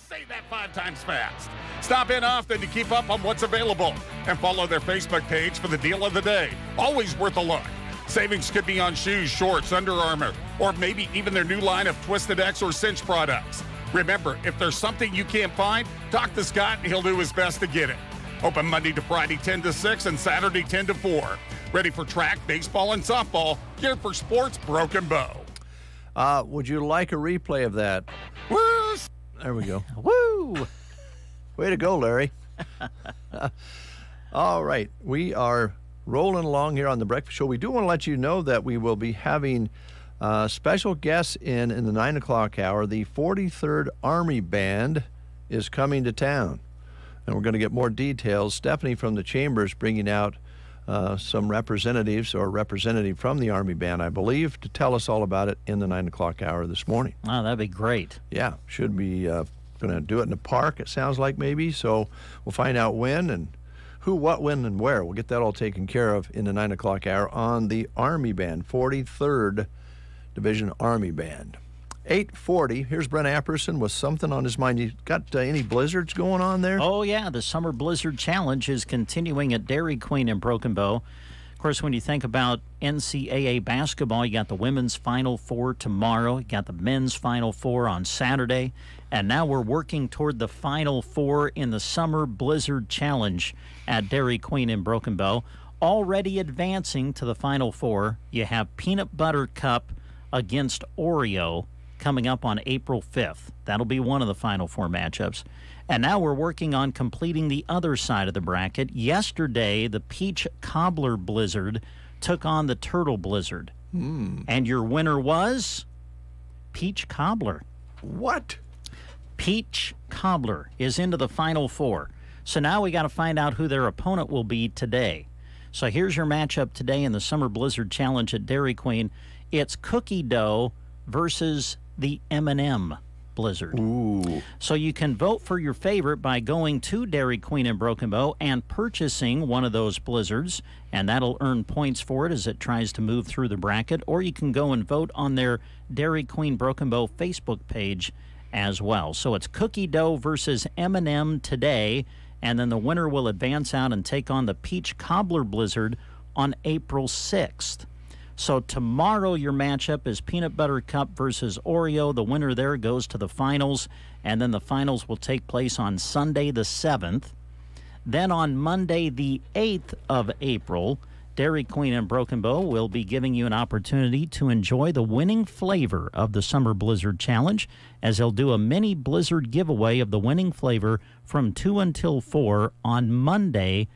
Say that 5 times fast. Stop in often to keep up on what's available and follow their Facebook page for the deal of the day. Always worth a look. Savings could be on shoes, shorts, Under Armour, or maybe even their new line of Twisted X or Cinch products. Remember, if there's something you can't find, talk to Scott and he'll do his best to get it. Open Monday to Friday 10 to 6 and Saturday 10 to 4. Ready for track, baseball, and softball. Geared for sports, Broken Bow. Would you like a replay of that? Woo! There we go. Woo! Way to go, Larry. All right. We are rolling along here on the Breakfast Show. We do want to let you know that we will be having special guests in the 9 o'clock hour. The 43rd Army Band is coming to town, and we're going to get more details. Stephanie from the Chambers bringing out some representatives or representative from the Army Band, I believe, to tell us all about it in the 9 o'clock hour this morning. Oh, that'd be great. Yeah, should be going to do it in the park, it sounds like, maybe. So we'll find out when and who, what, when, and where. We'll get that all taken care of in the 9 o'clock hour on the Army Band, 43rd Division Army Band. 8:40, here's Brent Apperson with something on his mind. You got any blizzards going on there? Oh, yeah. The Summer Blizzard Challenge is continuing at Dairy Queen in Broken Bow. Of course, when you think about NCAA basketball, you got the women's Final Four tomorrow. You got the men's Final Four on Saturday. And now we're working toward the Final Four in the Summer Blizzard Challenge at Dairy Queen in Broken Bow. Already advancing to the Final Four, you have Peanut Butter Cup against Oreo coming up on April 5th. That'll be one of the Final Four matchups. And now we're working on completing the other side of the bracket. Yesterday, the Peach Cobbler Blizzard took on the Turtle Blizzard. And your winner was Peach Cobbler. What? Peach Cobbler is into the Final Four. So now we got to find out who their opponent will be today. So here's your matchup today in the Summer Blizzard Challenge at Dairy Queen. It's Cookie Dough versus the M&M Blizzard. Ooh. So you can vote for your favorite by going to Dairy Queen in Broken Bow and purchasing one of those blizzards, and that'll earn points for it as it tries to move through the bracket. Or you can go and vote on their Dairy Queen Broken Bow Facebook page as well. So it's Cookie Dough versus M&M today, and then the winner will advance out and take on the Peach Cobbler Blizzard on April 6th. So tomorrow your matchup is Peanut Butter Cup versus Oreo. The winner there goes to the finals, and then the finals will take place on Sunday the 7th. Then on Monday the 8th of April, Dairy Queen and Broken Bow will be giving you an opportunity to enjoy the winning flavor of the Summer Blizzard Challenge, as they'll do a mini blizzard giveaway of the winning flavor from 2 until 4 on Monday,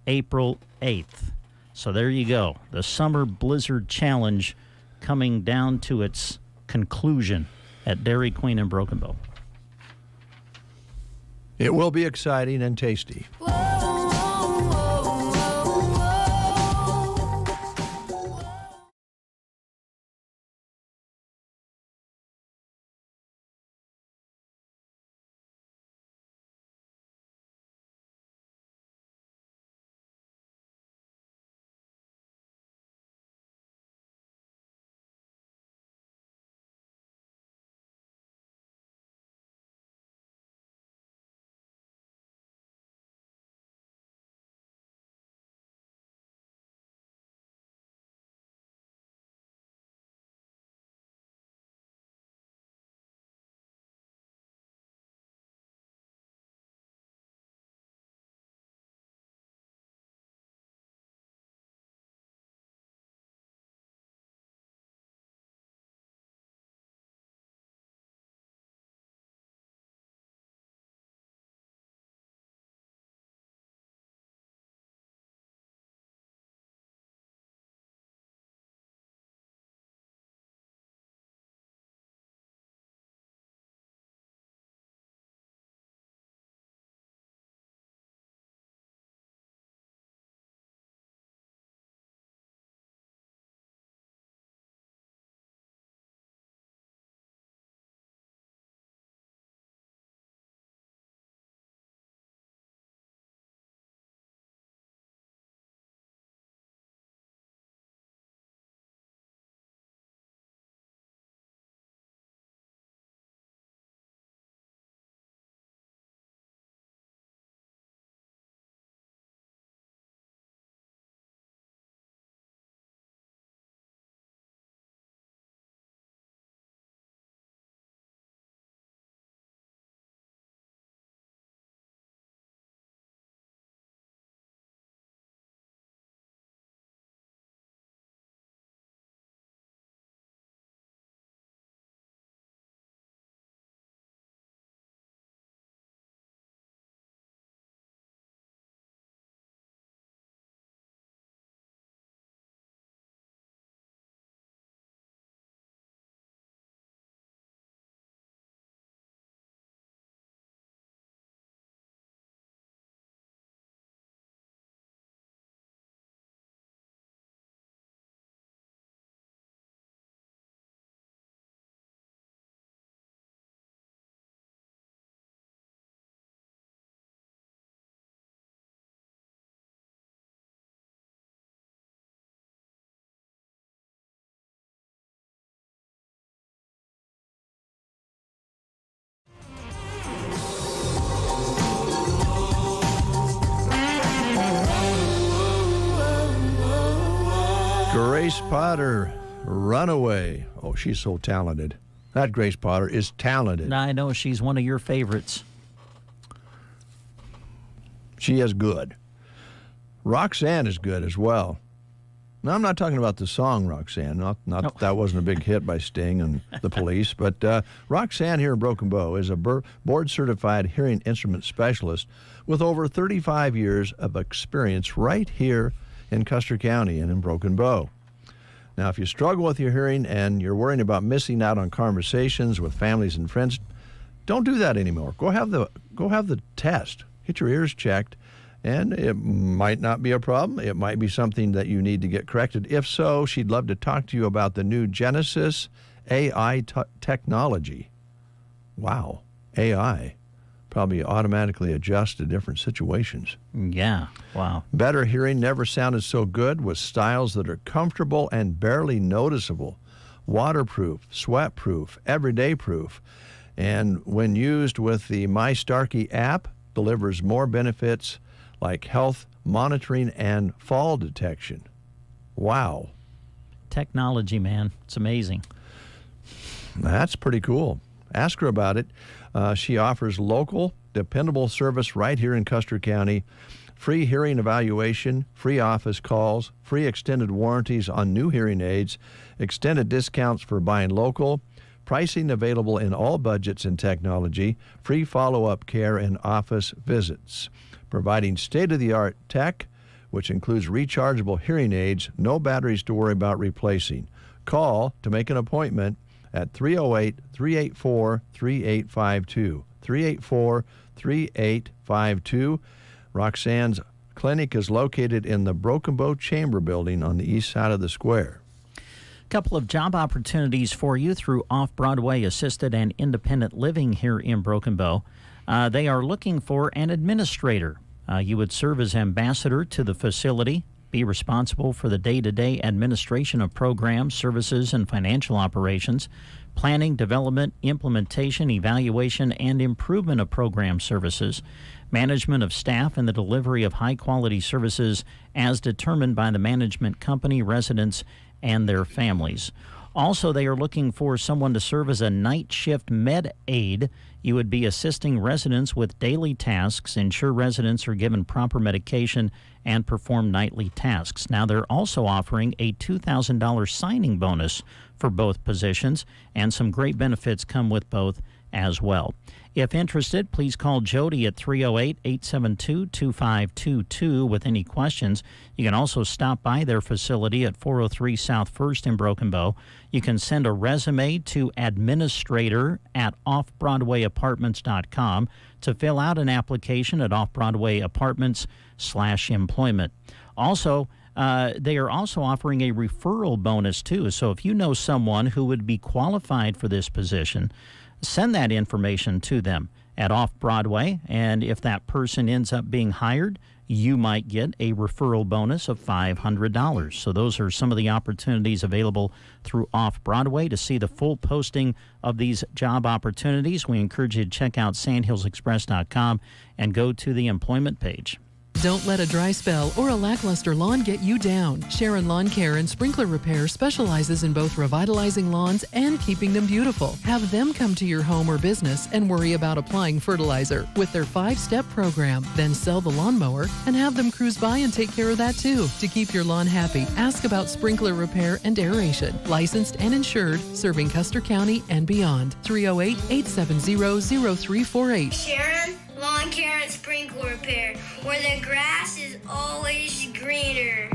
April 8th. So there you go. The Summer Blizzard Challenge coming down to its conclusion at Dairy Queen and Broken Bow. It will be exciting and tasty. Grace Potter, Runaway. Oh, she's so talented. That Grace Potter is talented. I know she's one of your favorites. She is good. Roxanne is good as well. Now, I'm not talking about the song Roxanne. Not that wasn't a big hit by Sting and the Police, but Roxanne here in Broken Bow is a board-certified hearing instrument specialist with over 35 years of experience right here in Custer County and in Broken Bow. Now, if you struggle with your hearing and you're worrying about missing out on conversations with families and friends, don't do that anymore. Go have the test. Get your ears checked. And it might not be a problem. It might be something that you need to get corrected. If so, she'd love to talk to you about the new Genesis AI technology. Wow, AI. Probably automatically adjust to different situations. Yeah, wow. Better hearing never sounded so good with styles that are comfortable and barely noticeable. Waterproof, sweat-proof, everyday-proof. And when used with the My Starkey app, delivers more benefits like health monitoring and fall detection. Wow. Technology, man. It's amazing. That's pretty cool. Ask her about it. She offers local, dependable service right here in Custer County, free hearing evaluation, free office calls, free extended warranties on new hearing aids, extended discounts for buying local, pricing available in all budgets and technology, free follow-up care and office visits. Providing state-of-the-art tech, which includes rechargeable hearing aids, no batteries to worry about replacing. Call to make an appointment at 308-384-3852. 384-3852. Roxanne's clinic is located in the Broken Bow Chamber Building on the east side of the square. Couple of job opportunities for you through Off-Broadway Assisted and Independent Living here in Broken Bow. They are looking for an administrator. You would serve as ambassador to the facility, be responsible for the day-to-day administration of programs, services, and financial operations, planning, development, implementation, evaluation, and improvement of program services, management of staff, and the delivery of high-quality services as determined by the management company, residents, and their families. Also, they are looking for someone to serve as a night shift med aide. You would be assisting residents with daily tasks, ensure residents are given proper medication, and perform nightly tasks. Now, they're also offering a $2,000 signing bonus for both positions, and some great benefits come with both as well. If interested, please call Jody at 308-872-2522 with any questions. You can also stop by their facility at 403 South 1st in Broken Bow. You can send a resume to administrator@offbroadwayapartments.com to fill out an application at Off-Broadway Apartments/employment. Also, they are also offering a referral bonus, too. So if you know someone who would be qualified for this position, send that information to them at Off-Broadway, and if that person ends up being hired, you might get a referral bonus of $500. So those are some of the opportunities available through Off-Broadway. To see the full posting of these job opportunities, we encourage you to check out sandhillsexpress.com and go to the employment page. Don't let a dry spell or a lackluster lawn get you down. Sharon Lawn Care and Sprinkler Repair specializes in both revitalizing lawns and keeping them beautiful. Have them come to your home or business and worry about applying fertilizer with their 5-step program. Then sell the lawnmower and have them cruise by and take care of that too. To keep your lawn happy, ask about sprinkler repair and aeration. Licensed and insured, serving Custer County and beyond. 308-870-0348. Sharon Lawn Care and Sprinkler Repair, where the grass is always greener.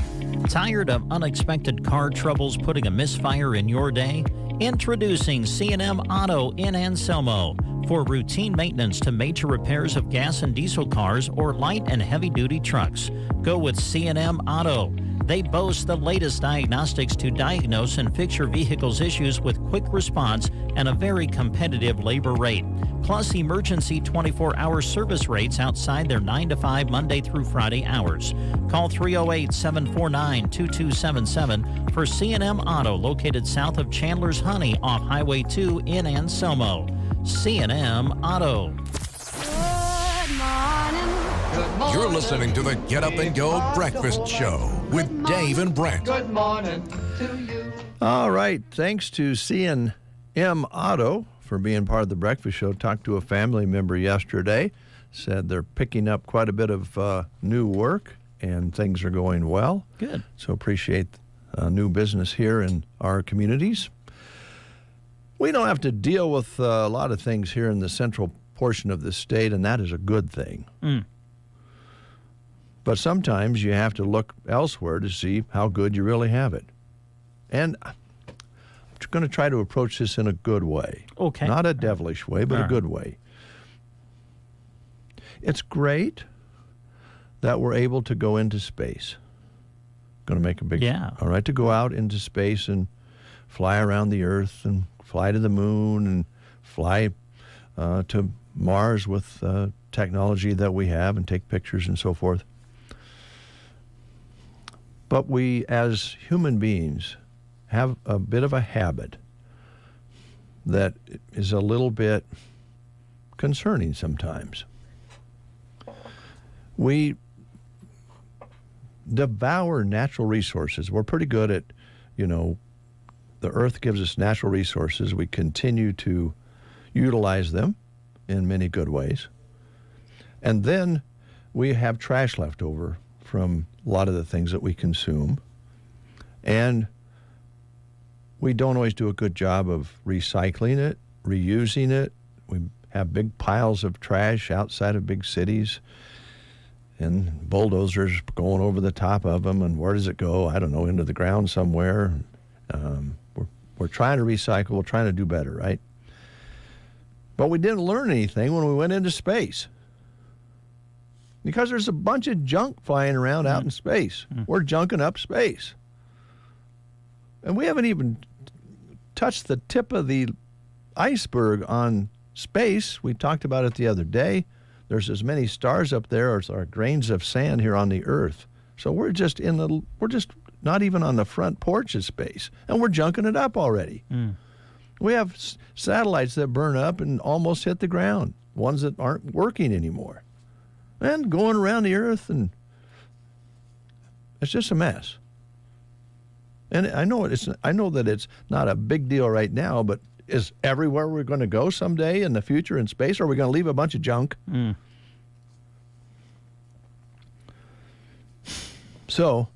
Tired of unexpected car troubles putting a misfire in your day? Introducing C&M Auto in Anselmo. For routine maintenance to major repairs of gas and diesel cars or light and heavy-duty trucks, go with C&M Auto. They boast the latest diagnostics to diagnose and fix your vehicle's issues with quick response and a very competitive labor rate. Plus emergency 24-hour service rates outside their 9 to 5 Monday through Friday hours. Call 308-749-2277 for C&M Auto, located south of Chandler's Honey off Highway 2 in Anselmo. C&M Auto. You're listening to the Get Up and Go Breakfast Show with Dave and Brent. Good morning. All right. Thanks to CNM Auto for being part of the breakfast show. Talked to a family member yesterday. Said they're picking up quite a bit of new work and things are going well. Good. So appreciate new business here in our communities. We don't have to deal with a lot of things here in the central portion of the state, and that is a good thing. But sometimes you have to look elsewhere to see how good you really have it. And I'm going to try to approach this in a good way. Okay. Not a devilish way, but a good way. It's great that we're able to go into space. Going to make a big... All right, to go out into space and fly around the Earth and fly to the moon and fly to Mars with technology that we have and take pictures and so forth. But we, as human beings, have a bit of a habit that is a little bit concerning sometimes. We devour natural resources. We're pretty good at, the Earth gives us natural resources. We continue to utilize them in many good ways. And then we have trash left over from a lot of the things that we consume. And we don't always do a good job of recycling it, reusing it. We have big piles of trash outside of big cities and bulldozers going over the top of them. And where does it go? I don't know, into the ground somewhere. We're trying to recycle. We're trying to do better, right? But we didn't learn anything when we went into space. Because there's a bunch of junk flying around out in space. We're junking up space. And we haven't even touched the tip of the iceberg on space. We talked about it the other day. There's as many stars up there as are grains of sand here on the Earth. So we're just not even on the front porch of space, and we're junking it up already. We have satellites that burn up and almost hit the ground, ones that aren't working anymore, and going around the Earth, and it's just a mess. And I know that it's not a big deal right now, but is everywhere we're going to go someday in the future in space, or are we going to leave a bunch of junk? So,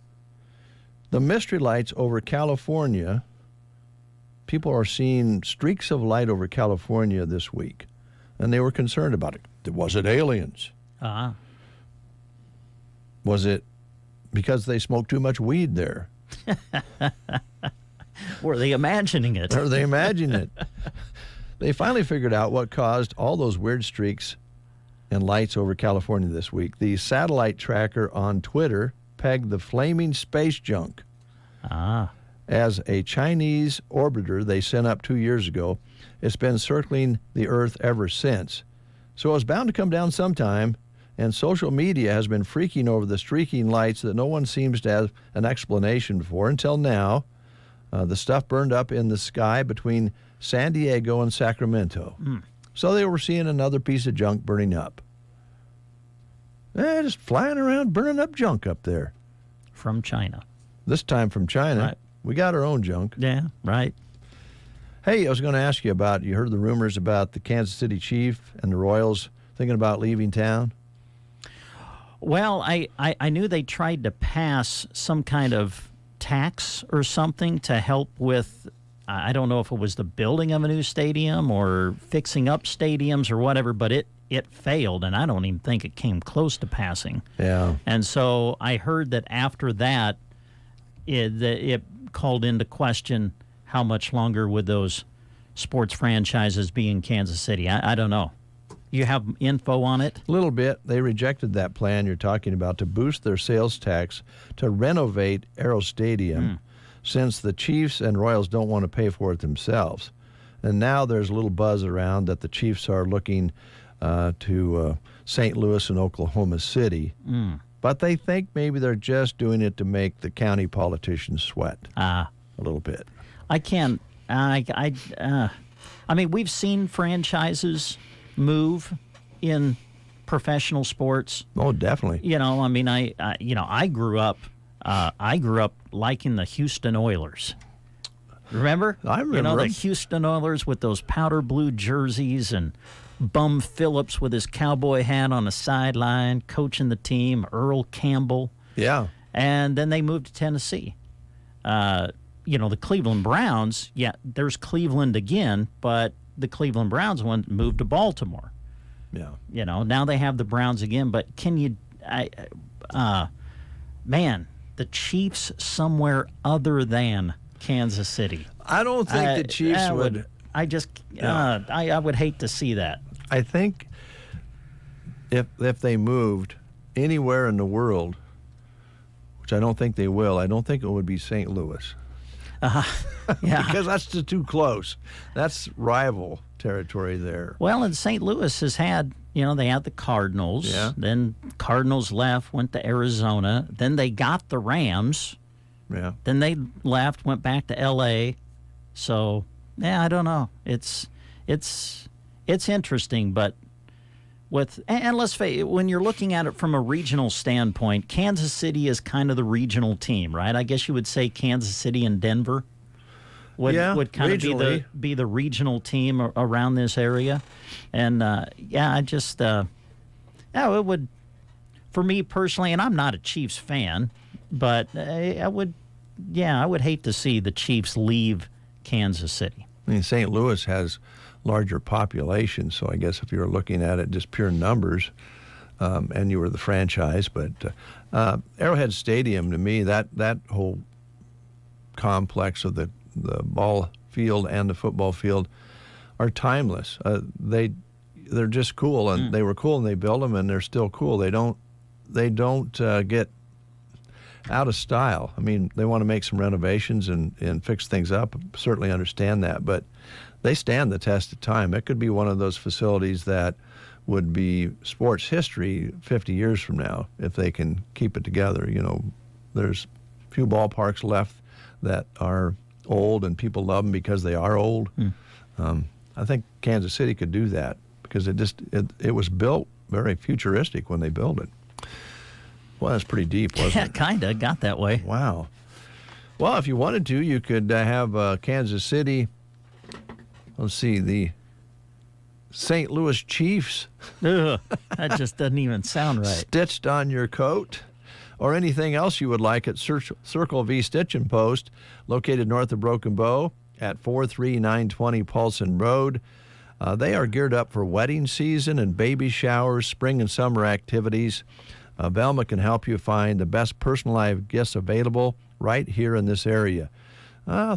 the mystery lights over California, people are seeing streaks of light over California this week, and they were concerned about it. Was it aliens? Was it because they smoked too much weed there? Were they imagining it? Or they imagined it? They finally figured out what caused all those weird streaks and lights over California this week. The satellite tracker on Twitter pegged the flaming space junk as a Chinese orbiter they sent up 2 years ago. It's been circling the Earth ever since. So it was bound to come down sometime, and social media has been freaking over the streaking lights that no one seems to have an explanation for until now. The stuff burned up in the sky between San Diego and Sacramento. So they were seeing another piece of junk burning up. Just flying around, burning up junk up there. From China. This time from China. Right. We got our own junk. Yeah, right. Hey, I was going to ask you about, you heard the rumors about the Kansas City Chief and the Royals thinking about leaving town? Well, I knew they tried to pass some kind of tax or something to help with, I don't know if it was the building of a new stadium or fixing up stadiums or whatever, but it failed, and I don't even think it came close to passing. Yeah. And so I heard that after that, it called into question how much longer would those sports franchises be in Kansas City. I don't know. You have info on it? A little bit. They rejected that plan you're talking about to boost their sales tax to renovate Arrow Stadium since the Chiefs and Royals don't want to pay for it themselves. And now there's a little buzz around that the Chiefs are looking to St. Louis and Oklahoma City. But they think maybe they're just doing it to make the county politicians sweat a little bit. I can't. I mean, we've seen franchises move in professional sports. Oh, definitely. I mean, I grew up I grew up liking the Houston Oilers. Remember? I remember. You know, the Houston Oilers with those powder blue jerseys and Bum Phillips with his cowboy hat on the sideline, coaching the team, Earl Campbell. Yeah. And then they moved to Tennessee. The Cleveland Browns, there's Cleveland again, but the Cleveland Browns moved to Baltimore. Yeah. Now they have the Browns again, but the Chiefs somewhere other than Kansas City. I don't think the Chiefs would. I would hate to see that. I think if they moved anywhere in the world, which I don't think they will, I don't think it would be St. Louis. Yeah. Because that's just too close. That's rival territory there. Well, and St. Louis has had, they had the Cardinals. Yeah. Then Cardinals left, went to Arizona. Then they got the Rams. Yeah. Then they left, went back to L.A. So, I don't know. It's interesting, but and let's face it, when you're looking at it from a regional standpoint, Kansas City is kind of the regional team, right? I guess you would say Kansas City and Denver would kind of be the regional team around this area. And it would, for me personally, and I'm not a Chiefs fan, but I would hate to see the Chiefs leave Kansas City. I mean, St. Louis has larger population, so I guess if you were looking at it just pure numbers, and you were the franchise, but Arrowhead Stadium, to me, that whole complex of the ball field and the football field are timeless. They're just cool, and they were cool, and they built them, and they're still cool. They don't get out of style. I mean, they want to make some renovations and fix things up. Certainly understand that, but they stand the test of time. It could be one of those facilities that would be sports history 50 years from now if they can keep it together. There's a few ballparks left that are old and people love them because they are old. I think Kansas City could do that because it was built very futuristic when they built it. Well, that's pretty deep, wasn't it? Yeah, kind of got that way. Wow. Well, if you wanted to, you could have Kansas City. Let's see, the St. Louis Chiefs. Ugh, that just doesn't even sound right. Stitched on your coat, or anything else you would like at Circle V Stitch and Post, located north of Broken Bow at 43920 Paulson Road. They are geared up for wedding season and baby showers, spring and summer activities. Velma can help you find the best personalized gifts available right here in this area.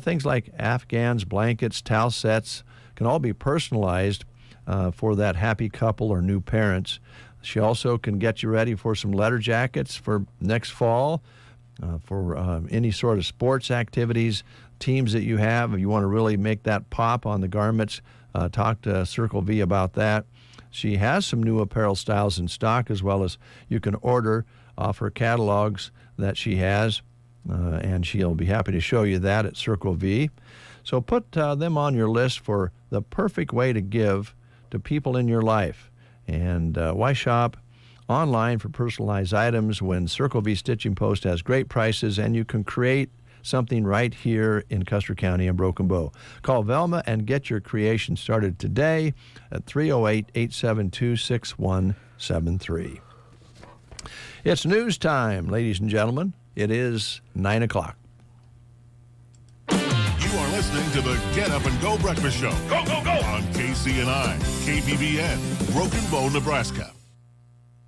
Things like Afghans, blankets, towel sets can all be personalized for that happy couple or new parents. She also can get you ready for some letter jackets for next fall, for any sort of sports activities, teams that you have. If you want to really make that pop on the garments, talk to Circle V about that. She has some new apparel styles in stock, as well as you can order off her catalogs that she has, and she'll be happy to show you that at Circle V. So put them on your list for the perfect way to give to people in your life. And why shop online for personalized items when Circle V Stitching Post has great prices and you can create something right here in Custer County and Broken Bow? Call Velma and get your creation started today at 308-872-6173. It's news time, ladies and gentlemen. It is 9 o'clock. You are listening to the Get Up and Go Breakfast Show. Go, go, go! On KCNI, KBBN, Broken Bow, Nebraska.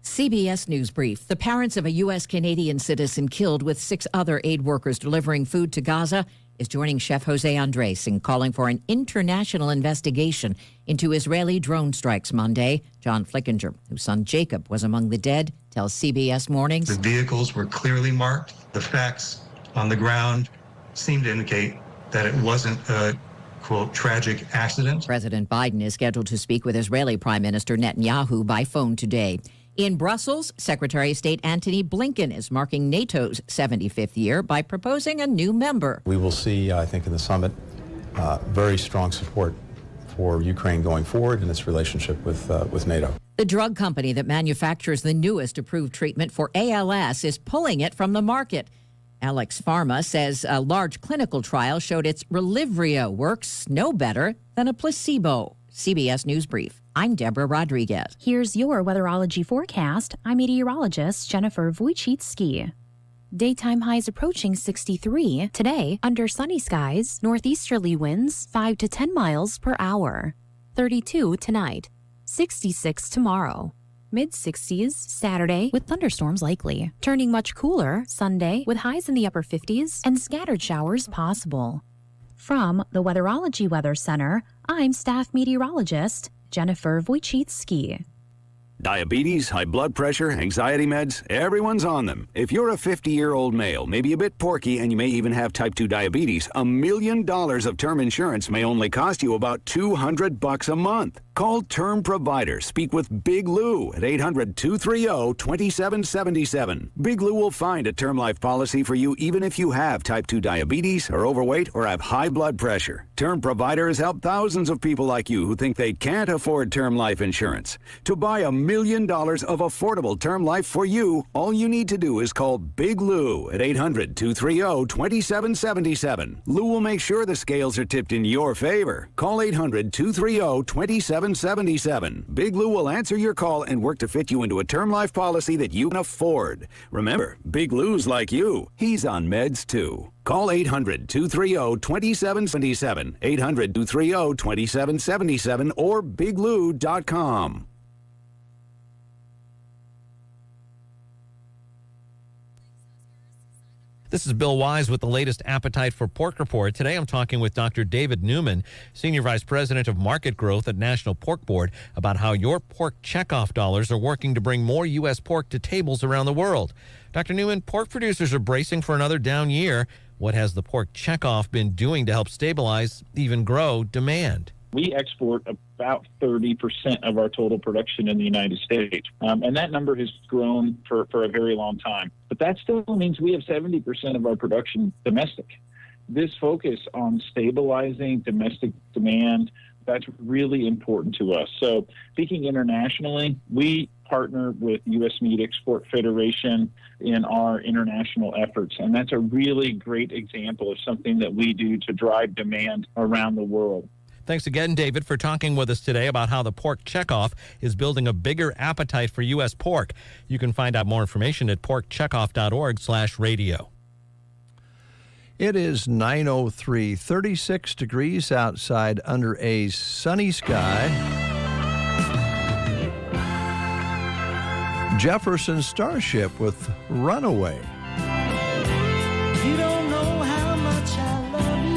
CBS News Brief. The parents of a U.S.-Canadian citizen killed with 6 other aid workers delivering food to Gaza is joining Chef Jose Andres in calling for an international investigation into Israeli drone strikes Monday. John Flickinger, whose son Jacob was among the dead, tells CBS Mornings. The vehicles were clearly marked. The facts on the ground seem to indicate that it wasn't a, quote, tragic accident. President Biden is scheduled to speak with Israeli Prime Minister Netanyahu by phone today. In Brussels, Secretary of State Antony Blinken is marking NATO's 75th year by proposing a new member. We will see, I think, in the summit, very strong support for Ukraine going forward in its relationship with NATO. The drug company that manufactures the newest approved treatment for ALS is pulling it from the market. Alex Pharma says a large clinical trial showed its Relivrio works no better than a placebo. CBS News Brief. I'm Deborah Rodriguez. Here's your weatherology forecast. I'm meteorologist Jennifer Wojcicki. Daytime highs approaching 63. Today, under sunny skies, northeasterly winds 5 to 10 miles per hour. 32 tonight. 66 tomorrow. Mid-60s Saturday with thunderstorms likely. Turning much cooler Sunday with highs in the upper 50s and scattered showers possible. From the Weatherology Weather Center, I'm staff meteorologist Jennifer Wojcicki. Diabetes, high blood pressure, anxiety meds, everyone's on them. If you're a 50-year-old male, maybe a bit porky, and you may even have type 2 diabetes, $1 million of term insurance may only cost you about $200 a month. Call Term Provider. Speak with Big Lou at 800-230-2777. Big Lou will find a term life policy for you even if you have type 2 diabetes, are overweight, or have high blood pressure. Term Provider has helped thousands of people like you who think they can't afford term life insurance. To buy $1 million of affordable term life for you, all you need to do is call Big Lou at 800-230-2777. Lou will make sure the scales are tipped in your favor. Call 800-230-2777. Big Lou will answer your call and work to fit you into a term life policy that you can afford. Remember, Big Lou's like you. He's on meds too. Call 800-230-2777, 800-230-2777, or biglou.com. This is Bill Wise with the latest Appetite for Pork report. Today I'm talking with Dr. David Newman, Senior Vice President of Market Growth at National Pork Board, about how your pork checkoff dollars are working to bring more U.S. pork to tables around the world. Dr. Newman, pork producers are bracing for another down year. What has the pork checkoff been doing to help stabilize, even grow demand? We export about 30% of our total production in the United States. And that number has grown for a very long time. But that still means we have 70% of our production domestic. This focus on stabilizing domestic demand, that's really important to us. So speaking internationally, we partner with U.S. Meat Export Federation in our international efforts. And that's a really great example of something that we do to drive demand around the world. Thanks again, David, for talking with us today about how the pork checkoff is building a bigger appetite for U.S. pork. You can find out more information at porkcheckoff.org/radio. It is 9:03, 36 degrees outside under a sunny sky. Jefferson Starship with Runaway. You don't know how much I love you.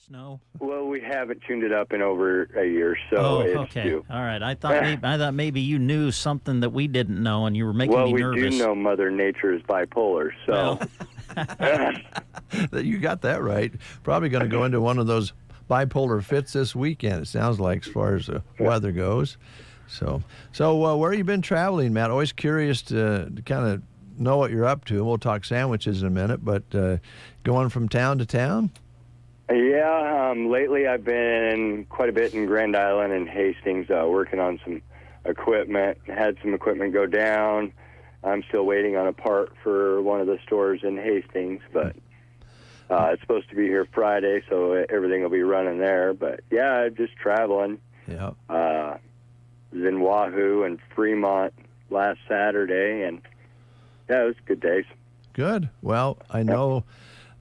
Snow? Well, we haven't tuned it up in over a year, so it's due. All right. I thought maybe you knew something that we didn't know, and you were making me nervous. Well, we do know Mother Nature is bipolar, so... You got that right. Probably going to go into one of those bipolar fits this weekend, it sounds like, as far as the weather goes. So where have you been traveling, Matt? Always curious to kind of know what you're up to. We'll talk sandwiches in a minute, but going from town to town? Yeah, lately I've been quite a bit in Grand Island and Hastings working on some equipment. Had some equipment go down. I'm still waiting on a part for one of the stores in Hastings, but it's supposed to be here Friday, so everything will be running there. But, yeah, just traveling. Yeah. Was in Wahoo and Fremont last Saturday, and, yeah, it was good days. Good. Well, I know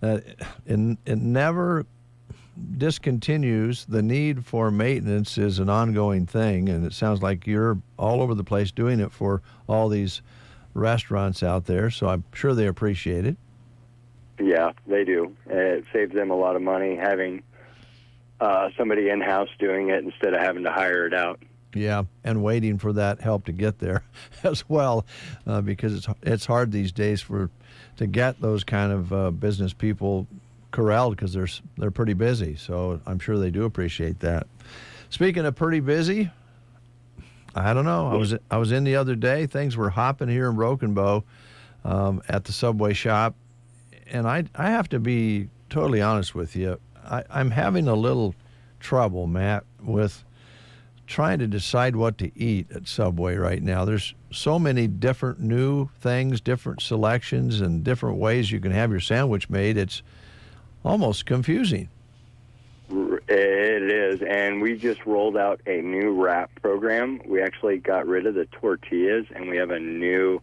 that it never discontinues. The need for maintenance is an ongoing thing, and it sounds like you're all over the place doing it for all these restaurants out there, so I'm sure they appreciate it. Yeah, they do. It saves them a lot of money having somebody in-house doing it instead of having to hire it out. Yeah, and waiting for that help to get there as well, because it's hard these days to get those kind of business people corralled because they're pretty busy. So I'm sure they do appreciate that. Speaking of pretty busy, I don't know. I was in the other day. Things were hopping here in Broken Bow at the Subway shop, and I have to be totally honest with you. I'm having a little trouble, Matt, with trying to decide what to eat at Subway right now. There's so many different new things, different selections, and different ways you can have your sandwich made. It's almost confusing. It is, and we just rolled out a new wrap program. We actually got rid of the tortillas, and we have a new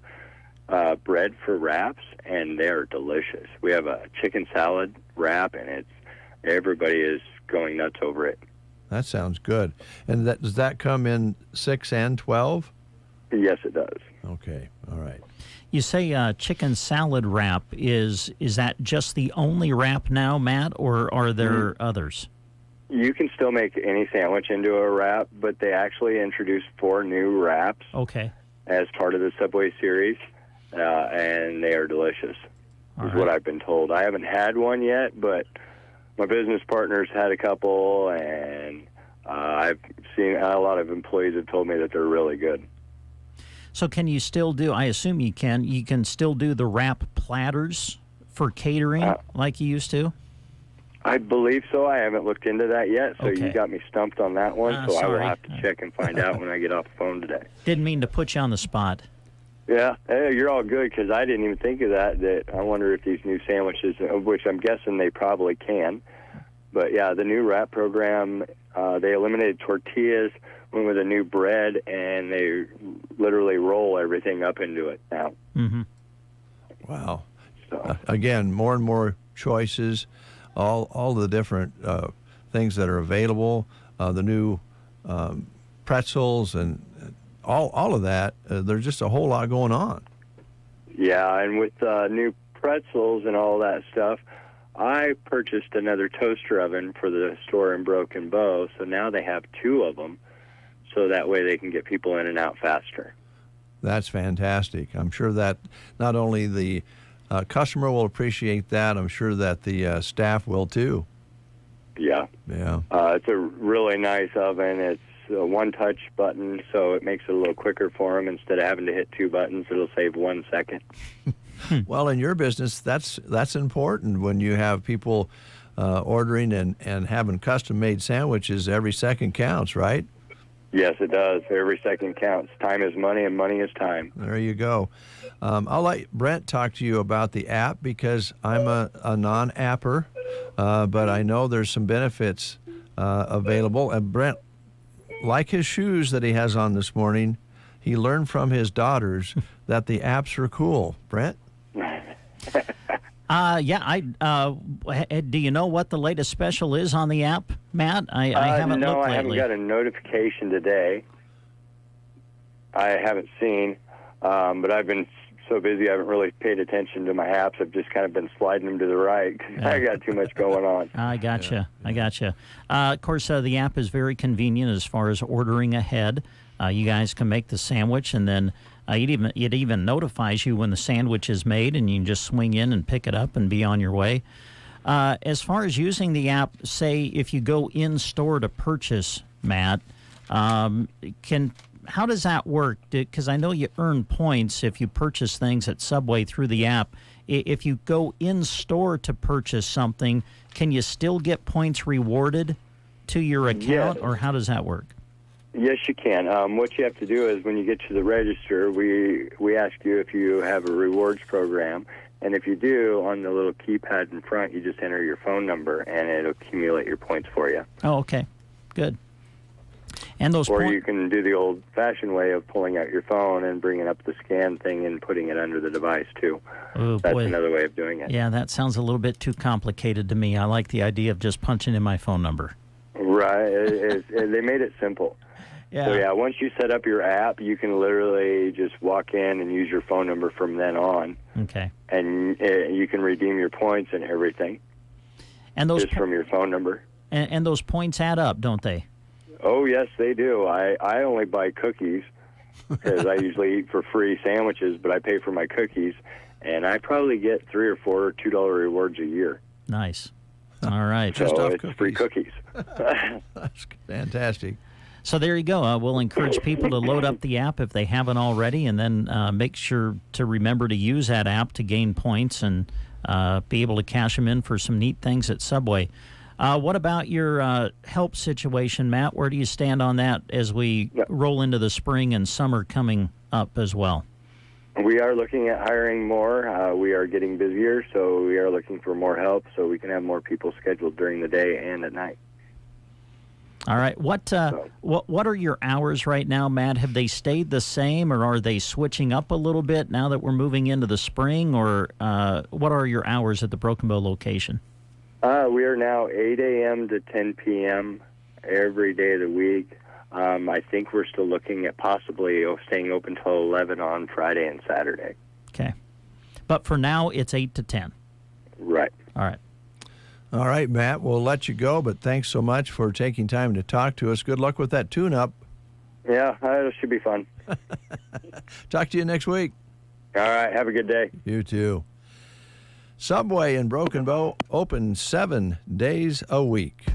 bread for wraps, and they're delicious. We have a chicken salad wrap, and everybody is going nuts over it. That sounds good. And does that come in 6 and 12? Yes, it does. Okay, all right. You say chicken salad wrap. Is that just the only wrap now, Matt, or are there others? You can still make any sandwich into a wrap, but they actually introduced 4 new wraps as part of the Subway series, and they are delicious, what I've been told. I haven't had one yet, but my business partner's had a couple, and I've seen a lot of employees have told me that they're really good. So can you still do, I assume you can still do the wrap platters for catering like you used to? I believe so. I haven't looked into that yet, so you got me stumped on that one, so sorry. I will have to check and find out when I get off the phone today. Didn't mean to put you on the spot. Yeah, hey, you're all good, because I didn't even think of that I wonder if these new sandwiches, which I'm guessing they probably can, but yeah, the new wrap program, they eliminated tortillas, went with a new bread, and they literally roll everything up into it now. Mm-hmm. Wow. So. Again, more and more choices, all the different things that are available, the new pretzels and all of that. There's just a whole lot going on. Yeah, and with new pretzels and all that stuff, I purchased another toaster oven for the store in Broken Bow, so now they have 2 of them, so that way they can get people in and out faster. That's fantastic. I'm sure that not only the customer will appreciate that, I'm sure that the staff will too. Yeah. Yeah. It's a really nice oven. It's a one-touch button, so it makes it a little quicker for them. Instead of having to hit 2 buttons, it'll save 1 second. Well, in your business, that's important when you have people ordering and having custom-made sandwiches. Every second counts, right? Yes, it does. Every second counts. Time is money, and money is time. There you go. I'll let Brent talk to you about the app because I'm a non-apper, but I know there's some benefits available. And Brent, like his shoes that he has on this morning, he learned from his daughters that the apps are cool. Brent? Do you know what the latest special is on the app, Matt? I haven't looked lately. No, I haven't got a notification today. I haven't seen, but I've been so busy I haven't really paid attention to my apps. I've just kind of been sliding them to the right because I got too much going on. I gotcha. I gotcha. Of course, the app is very convenient as far as ordering ahead. You guys can make the sandwich, and then it even notifies you when the sandwich is made, and you can just swing in and pick it up and be on your way. As far as using the app, say if you go in-store to purchase, Matt, how does that work? Because I know you earn points if you purchase things at Subway through the app. If you go in-store to purchase something, can you still get points rewarded to your account, or how does that work? Yes, you can. What you have to do is when you get to the register, we ask you if you have a rewards program. And if you do, on the little keypad in front, you just enter your phone number, and it'll accumulate your points for you. Oh, okay. Good. And those or you can do the old-fashioned way of pulling out your phone and bringing up the scan thing and putting it under the device, too. Oh, That's boy. another way of doing it. Yeah, that sounds a little bit too complicated to me. I like the idea of just punching in my phone number. Right. They made it simple. Yeah. So, yeah, once you set up your app, you can literally just walk in and use your phone number from then on. Okay. And you can redeem your points and everything. And those just from your phone number. And those points add up, don't they? Oh, yes, they do. I only buy cookies because I usually eat for free sandwiches, but I pay for my cookies, and I probably get 3 or 4 $2 rewards a year. Nice. All right. So it's free cookies. That's fantastic. So there you go. We'll encourage people to load up the app if they haven't already, and then make sure to remember to use that app to gain points and be able to cash them in for some neat things at Subway. What about your help situation, Matt? Where do you stand on that as we roll into the spring and summer coming up as well? We are looking at hiring more. We are getting busier, so we are looking for more help so we can have more people scheduled during the day and at night. All right. What are your hours right now, Matt? Have they stayed the same, or are they switching up a little bit now that we're moving into the spring? Or what are your hours at the Broken Bow location? We are now 8 a.m. to 10 p.m. every day of the week. I think we're still looking at possibly staying open till 11 on Friday and Saturday. Okay. But for now, it's 8 to 10. Right. All right. All right, Matt, we'll let you go, but thanks so much for taking time to talk to us. Good luck with that tune-up. Yeah, it should be fun. Talk to you next week. All right, have a good day. You too. Subway in Broken Bow open 7 days a week.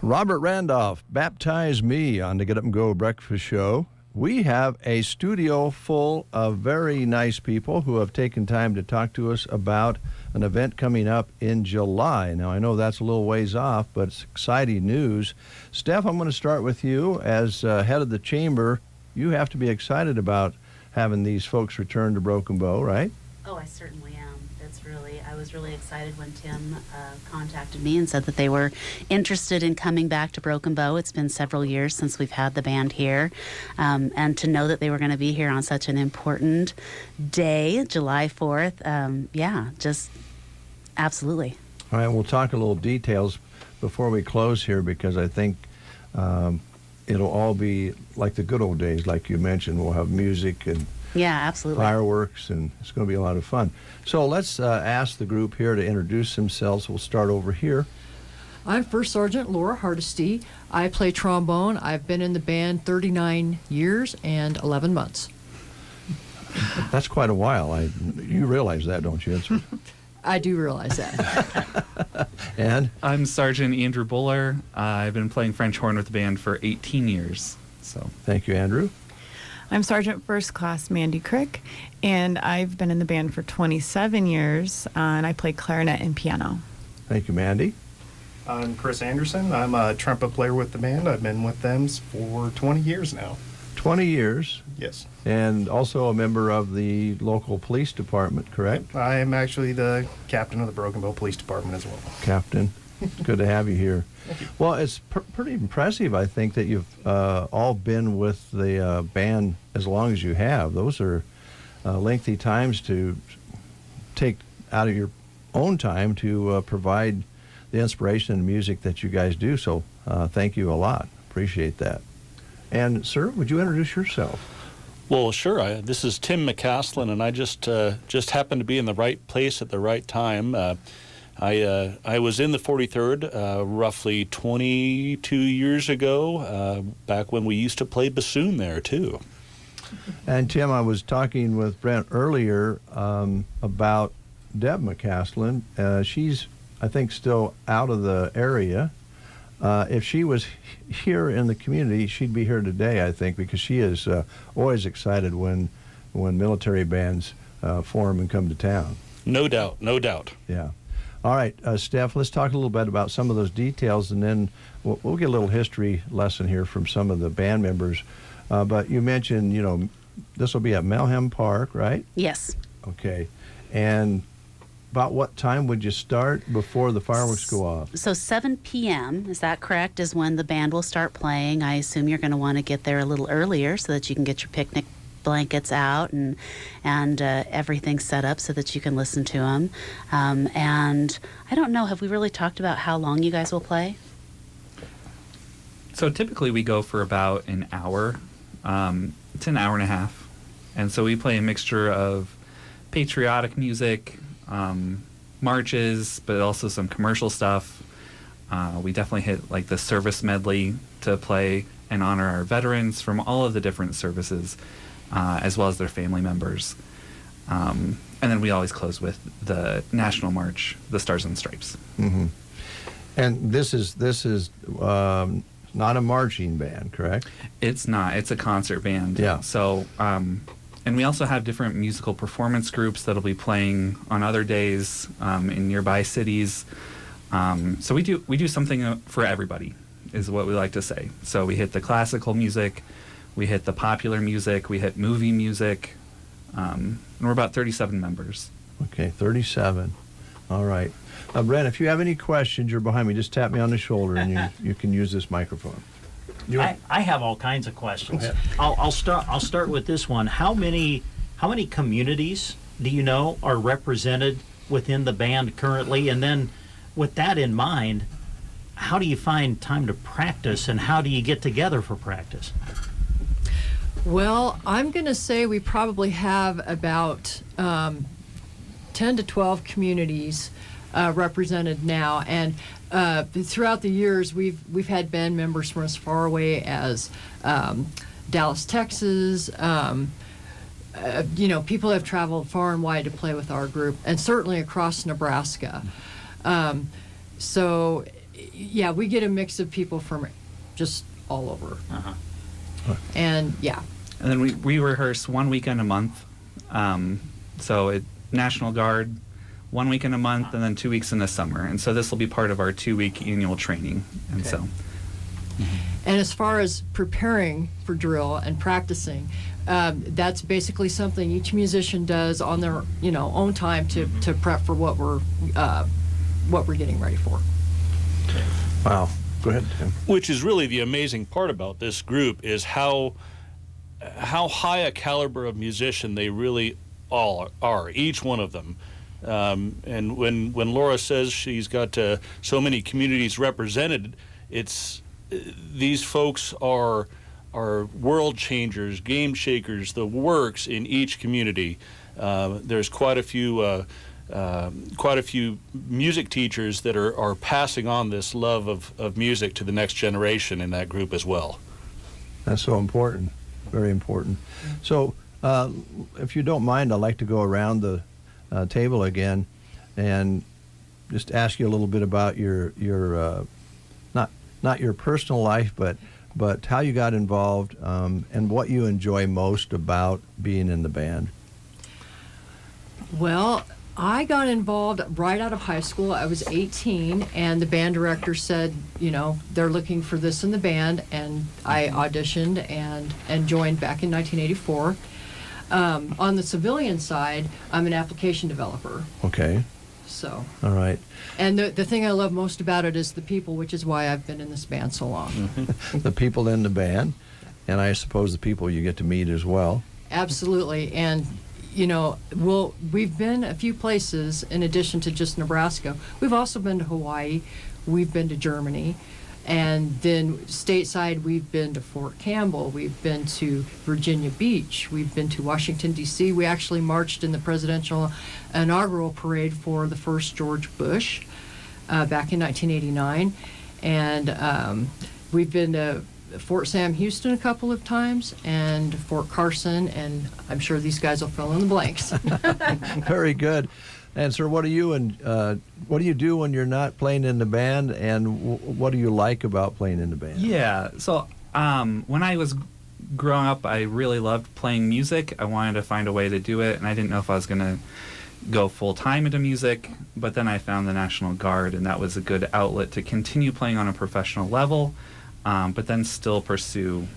Robert Randolph, Baptize Me on the Get Up and Go Breakfast Show. We have a studio full of very nice people who have taken time to talk to us about an event coming up in July. Now, I know that's a little ways off, but it's exciting news. Steph, I'm going to start with you. As head of the chamber, you have to be excited about having these folks return to Broken Bow, right? Oh, I certainly am. I was really excited when Tim contacted me and said that they were interested in coming back to Broken Bow. It's been several years since we've had the band here. And to know that they were going to be here on such an important day, July 4th, just absolutely. All right, we'll talk a little details before we close here, because I think it'll all be like the good old days, like you mentioned. We'll have music and absolutely, fireworks, and it's going to be a lot of fun. So let's ask the group here to introduce themselves. We'll start over here. I'm First Sergeant Laura Hardesty. I play trombone. I've been in the band 39 years and 11 months. That's quite a while. You realize that, don't you? I do realize that. And? I'm Sergeant Andrew Buller. I've been playing French horn with the band for 18 years. So. Thank you, Andrew. I'm Sergeant First Class Mandy Crick, and I've been in the band for 27 years, and I play clarinet and piano. Thank you, Mandy. I'm Chris Anderson. I'm a trumpet player with the band. I've been with them for 20 years now. 20 years? Yes. And also a member of the local police department, correct? I am actually the captain of the Broken Bow Police Department as well. Captain. Good to have you here. Thank you. Well, it's pretty impressive, I think, that you've all been with the band as long as you have. Those are lengthy times to take out of your own time to provide the inspiration and music that you guys do. So thank you a lot. Appreciate that. And, sir, would you introduce yourself? Well, sure. This is Tim McCaslin, and I just happened to be in the right place at the right time. I was in the 43rd roughly 22 years ago, back when we used to play bassoon there, too. And, Tim, I was talking with Brent earlier about Deb McCaslin. She's, I think, still out of the area. If she was here in the community, she'd be here today, I think, because she is always excited when military bands form and come to town. No doubt, no doubt. Yeah. All right, Steph, let's talk a little bit about some of those details, and then we'll get a little history lesson here from some of the band members. But you mentioned, this will be at Melham Park, right? Yes. Okay. And about what time would you start before the fireworks go off? So 7 p.m., is that correct, is when the band will start playing. I assume you're going to want to get there a little earlier so that you can get your picnic blankets out and everything set up so that you can listen to them. And I don't know, have we really talked about how long you guys will play? So typically we go for about an hour. It's an hour and a half. And so we play a mixture of patriotic music, marches, but also some commercial stuff. We definitely hit like the service medley to play and honor our veterans from all of the different services, as well as their family members. And then we always close with the national march, the Stars and Stripes. Mm-hmm. And this is not a marching band, correct? It's not. It's a concert band. Yeah. So, and we also have different musical performance groups that'll be playing on other days in nearby cities. So we do something for everybody, is what we like to say. So we hit the classical music, we hit the popular music, we hit movie music, and we're about 37 members. Okay, 37. All right. Brent, if you have any questions, you're behind me. Just tap me on the shoulder, and you can use this microphone. I have all kinds of questions. I'll start with this one. How many communities do you know are represented within the band currently? And then, with that in mind, how do you find time to practice, and how do you get together for practice? Well, I'm going to say we probably have about 10 to 12 communities represented now, and throughout the years we've had band members from as far away as Dallas, Texas. People have traveled far and wide to play with our group, and certainly across Nebraska. So yeah, we get a mix of people from just all over. And yeah. And then we rehearse 1 weekend a month. So National Guard, 1 weekend a month, and then 2 weeks in the summer. And so this will be part of our 2-week annual training. And so. And as far as preparing for drill and practicing, that's basically something each musician does on their own time to prep for what we're getting ready for. Wow. Go ahead, Tim. Which is really the amazing part about this group is how high a caliber of musician they really all are, each one of them. And when Laura says she's got so many communities represented, these folks are world changers, game shakers, the works in each community. There's quite a few music teachers that are passing on this love of music to the next generation in that group as well. That's so important, very important. So if you don't mind, I'd like to go around the table again and just ask you a little bit about your not your personal life, but how you got involved and what you enjoy most about being in the band. Well, I got involved right out of high school. I was 18, and the band director said, they're looking for this in the band, and I auditioned and joined back in 1984. On the civilian side, I'm an application developer. Okay. So. All right. And the thing I love most about it is the people, which is why I've been in this band so long. The people in the band, and I suppose the people you get to meet as well. Absolutely. And, we've been a few places in addition to just Nebraska. We've also been to Hawaii. We've been to Germany. And then stateside, we've been to Fort Campbell. We've been to Virginia Beach. We've been to Washington, D.C. We actually marched in the presidential inaugural parade for the first George Bush back in 1989. And we've been to Fort Sam Houston a couple of times and Fort Carson, and I'm sure these guys will fill in the blanks. Very good. And sir, what do you do when you're not playing in the band, and what do you like about playing in the band? Yeah, so when I was growing up, I really loved playing music. I wanted to find a way to do it, and I didn't know if I was going to go full-time into music, but then I found the National Guard, and that was a good outlet to continue playing on a professional level, but then still pursue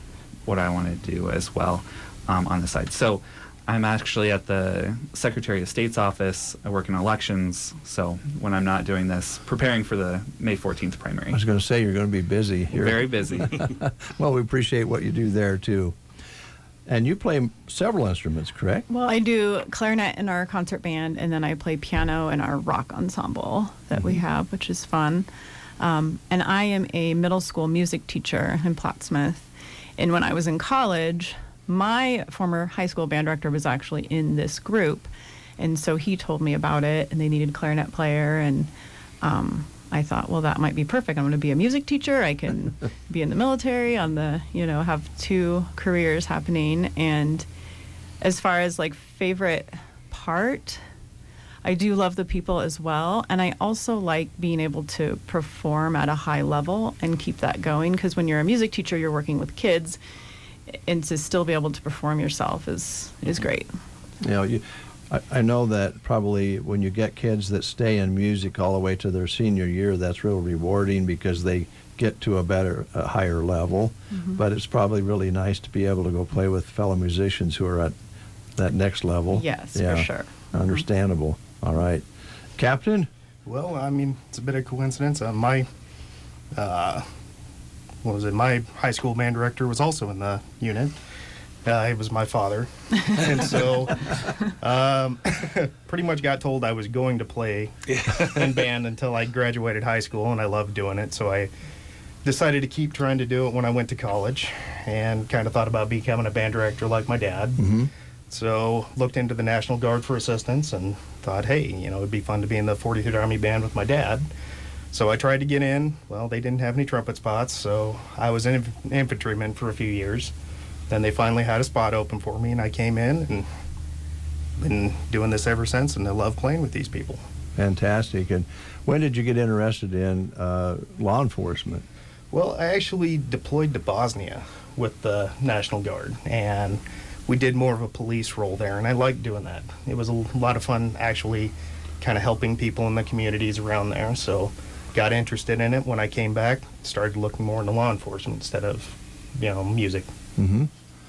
what I want to do as well on the side. So I'm actually at the Secretary of State's office. I work in elections, so when I'm not doing this, preparing for the May 14th primary. I was going to say you're going to be busy. Very busy. Well, we appreciate what you do there, too. And you play several instruments, correct? Well, I do clarinet in our concert band, and then I play piano in our rock ensemble that we have, which is fun. And I am a middle school music teacher in Plattsmouth. And when I was in college, my former high school band director was actually in this group, and so he told me about it, and they needed a clarinet player, and I thought, well, that might be perfect. I'm going to be a music teacher. I can be in the military, have two careers happening. And as far as favorite part, I do love the people as well, and I also like being able to perform at a high level and keep that going, because when you're a music teacher, you're working with kids, and to still be able to perform yourself is great. I know that probably when you get kids that stay in music all the way to their senior year, that's real rewarding because they get to a higher level. Mm-hmm. But it's probably really nice to be able to go play with fellow musicians who are at that next level. Yes, for sure. Understandable. Mm-hmm. All right. Captain? Well, it's a bit of coincidence. My high school band director was also in the unit. He was my father. And so pretty much got told I was going to play in band until I graduated high school, and I loved doing it. So I decided to keep trying to do it when I went to college and kind of thought about becoming a band director like my dad. Mm-hmm. So looked into the National Guard for assistance and thought, hey, it'd be fun to be in the 43rd Army Band with my dad. So I tried to get in. Well, they didn't have any trumpet spots, so I was an infantryman for a few years. Then they finally had a spot open for me, and I came in and been doing this ever since, and I love playing with these people. Fantastic. And when did you get interested in law enforcement? Well, I actually deployed to Bosnia with the National Guard, and we did more of a police role there, and I liked doing that. It was a lot of fun actually kind of helping people in the communities around there, so got interested in it. When I came back, started looking more into law enforcement instead of, music. Mm-hmm.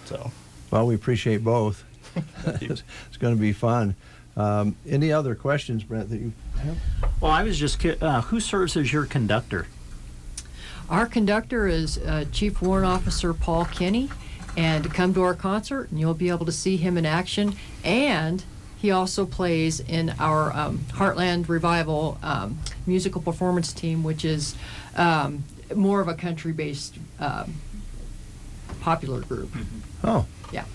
So, well, we appreciate both. It's going to be fun. Any other questions, Brent, that you have? Well, I was just who serves as your conductor? Our conductor is Chief Warrant Officer Paul Kinney, and come to our concert and you'll be able to see him in action. And he also plays in our Heartland Revival musical performance team, which is more of a country-based popular group. Oh. Yeah.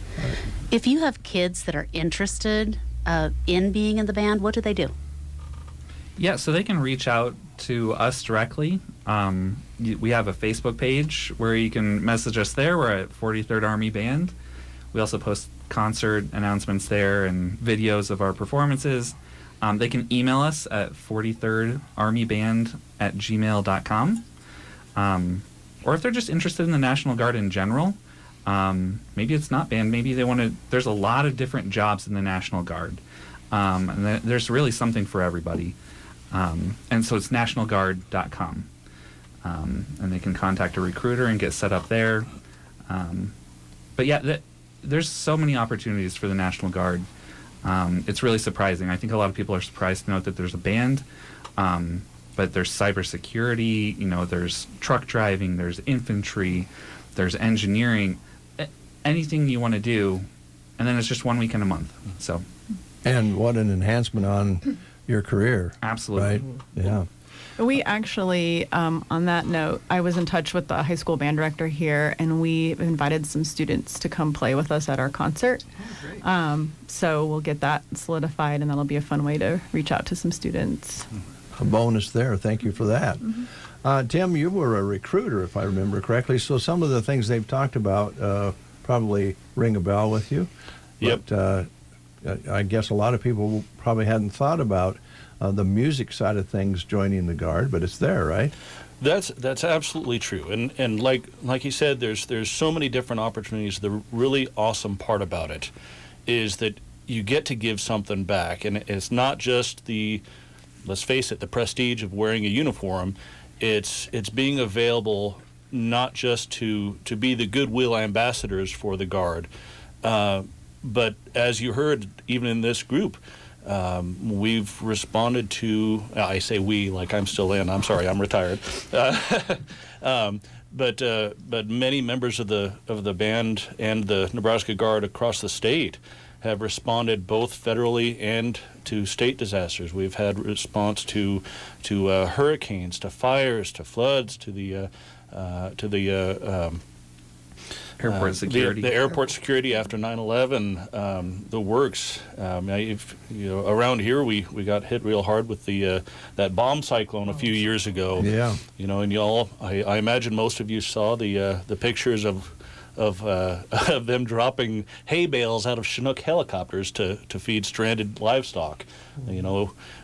If you have kids that are interested in being in the band, what do they do? Yeah, so they can reach out to us directly. We have a Facebook page where you can message us there. We're at 43rd Army Band. We also post concert announcements there and videos of our performances. They can email us at 43rdarmyband@gmail.com. Or if they're just interested in the National Guard in general, maybe it's not band, maybe they want to, there's a lot of different jobs in the National Guard. And there's really something for everybody. And so it's nationalguard.com. And they can contact a recruiter and get set up there. But yeah, there's so many opportunities for the National Guard. It's really surprising. I think a lot of people are surprised to note that there's a band, but there's cybersecurity, there's truck driving, there's infantry, there's engineering, anything you want to do, and then it's just 1 weekend a month. So, and what an enhancement on your career. Absolutely. Right? Yeah. We actually, on that note, I was in touch with the high school band director here, and we invited some students to come play with us at our concert. Oh, great. So we'll get that solidified, and that'll be a fun way to reach out to some students. A bonus there. Thank you for that. Mm-hmm. Tim, you were a recruiter, if I remember correctly, so some of the things they've talked about probably ring a bell with you. Yep. But I guess a lot of people probably hadn't thought about the music side of things joining the Guard, but it's there, right? That's absolutely true, and like you said, there's so many different opportunities. The really awesome part about it is that you get to give something back, and it's not just let's face it, the prestige of wearing a uniform. It's being available not just to be the goodwill ambassadors for the Guard, but as you heard, even in this group. We've responded to, I say we, like I'm still in, I'm sorry, I'm retired. But many members of the band and the Nebraska Guard across the state have responded both federally and to state disasters. We've had response to hurricanes, to fires, to floods, to the airport security. The airport security after 9/11, the works. Around here we got hit real hard with that bomb cyclone a few years ago. Yeah. And y'all, I imagine most of you saw the pictures of them dropping hay bales out of Chinook helicopters to feed stranded livestock.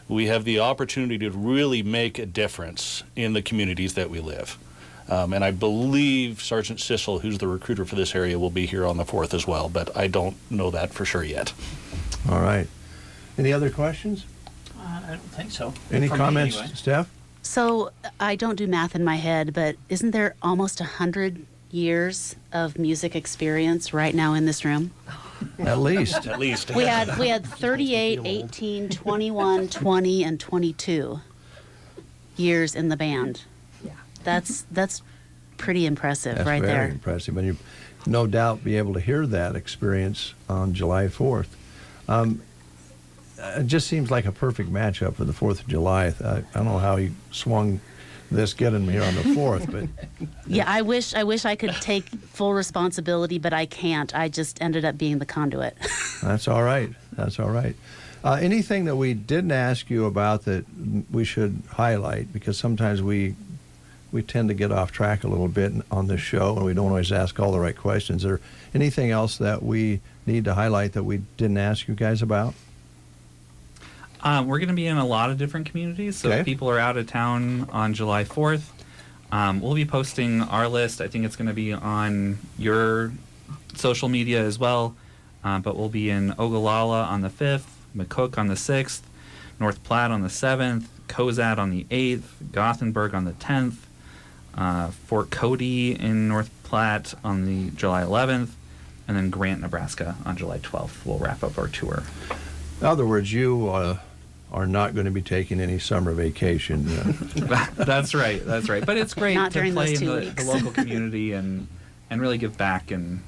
We have the opportunity to really make a difference in the communities that we live. And I believe Sergeant Sissel, who's the recruiter for this area, will be here on the 4th as well, but I don't know that for sure yet. All right. Any other questions? I don't think so. Any comments, anyway. Steph? So I don't do math in my head, but isn't there almost 100 years of music experience right now in this room? At least. At least. We had 38, 18, 21, 20, and 22 years in the band. That's pretty impressive. That's right very there. Impressive, and you no doubt be able to hear that experience on July 4th. It just seems like a perfect matchup for the 4th of July. I don't know how you swung this getting me here on the 4th, but yeah, I wish I could take full responsibility, but I can't. I just ended up being the conduit. That's all right. That's all right. Anything that we didn't ask you about that we should highlight, because sometimes we tend to get off track a little bit on this show, and we don't always ask all the right questions. Is there anything else that we need to highlight that we didn't ask you guys about? We're going to be in a lot of different communities. So if people are out of town on July 4th, we'll be posting our list. I think it's going to be on your social media as well. But we'll be in Ogallala on the 5th, McCook on the 6th, North Platte on the 7th, Cozad on the 8th, Gothenburg on the 10th, Fort Cody in North Platte on the July 11th, and then Grant, Nebraska on July 12th. We'll wrap up our tour. In other words, you are not going to be taking any summer vacation. That's right. But it's great Not to during play those 2 in weeks. the local community and really give back and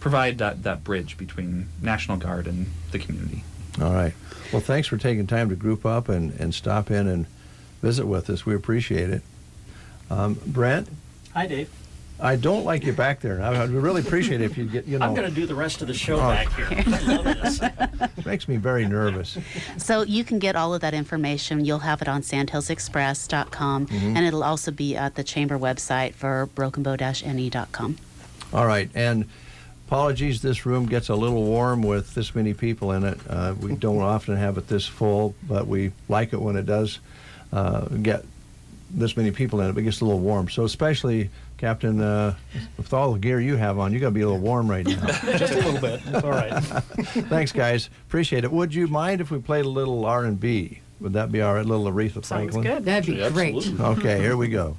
provide that bridge between National Guard and the community. All right. Well, thanks for taking time to group up and stop in and visit with us. We appreciate it. Brent? Hi, Dave. I don't like you back there. I would really appreciate it if you'd get, I'm going to do the rest of the show back here. I love this. It makes me very nervous. So you can get all of that information. You'll have it on sandhillsexpress.com, and it'll also be at the chamber website for brokenbow-ne.com. All right. And apologies, this room gets a little warm with this many people in it. We don't often have it this full, but we like it when it does get this many people in it. But it gets a little warm. So especially, Captain, with all the gear you have on, you got to be a little warm right now. Just a little bit. It's all right. Thanks, guys. Appreciate it. Would you mind if we played a little R&B? Would that be all right? A little Aretha Franklin? Sounds good. That'd be great. Okay, here we go.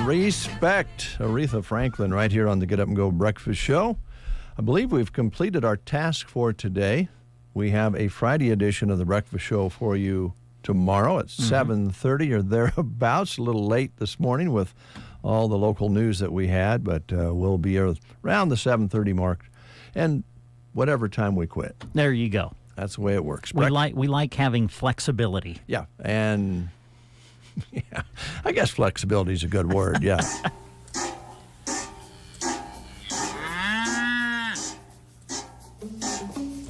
Respect Aretha Franklin right here on the Get Up and Go Breakfast Show. I believe we've completed our task for today. We have a Friday edition of the Breakfast Show for you tomorrow at 7:30 or thereabouts. A little late this morning with all the local news that we had, but we'll be around the 7:30 mark and whatever time we quit. There you go. That's the way it works. We like having flexibility. Yeah, and yeah, I guess flexibility is a good word, yeah.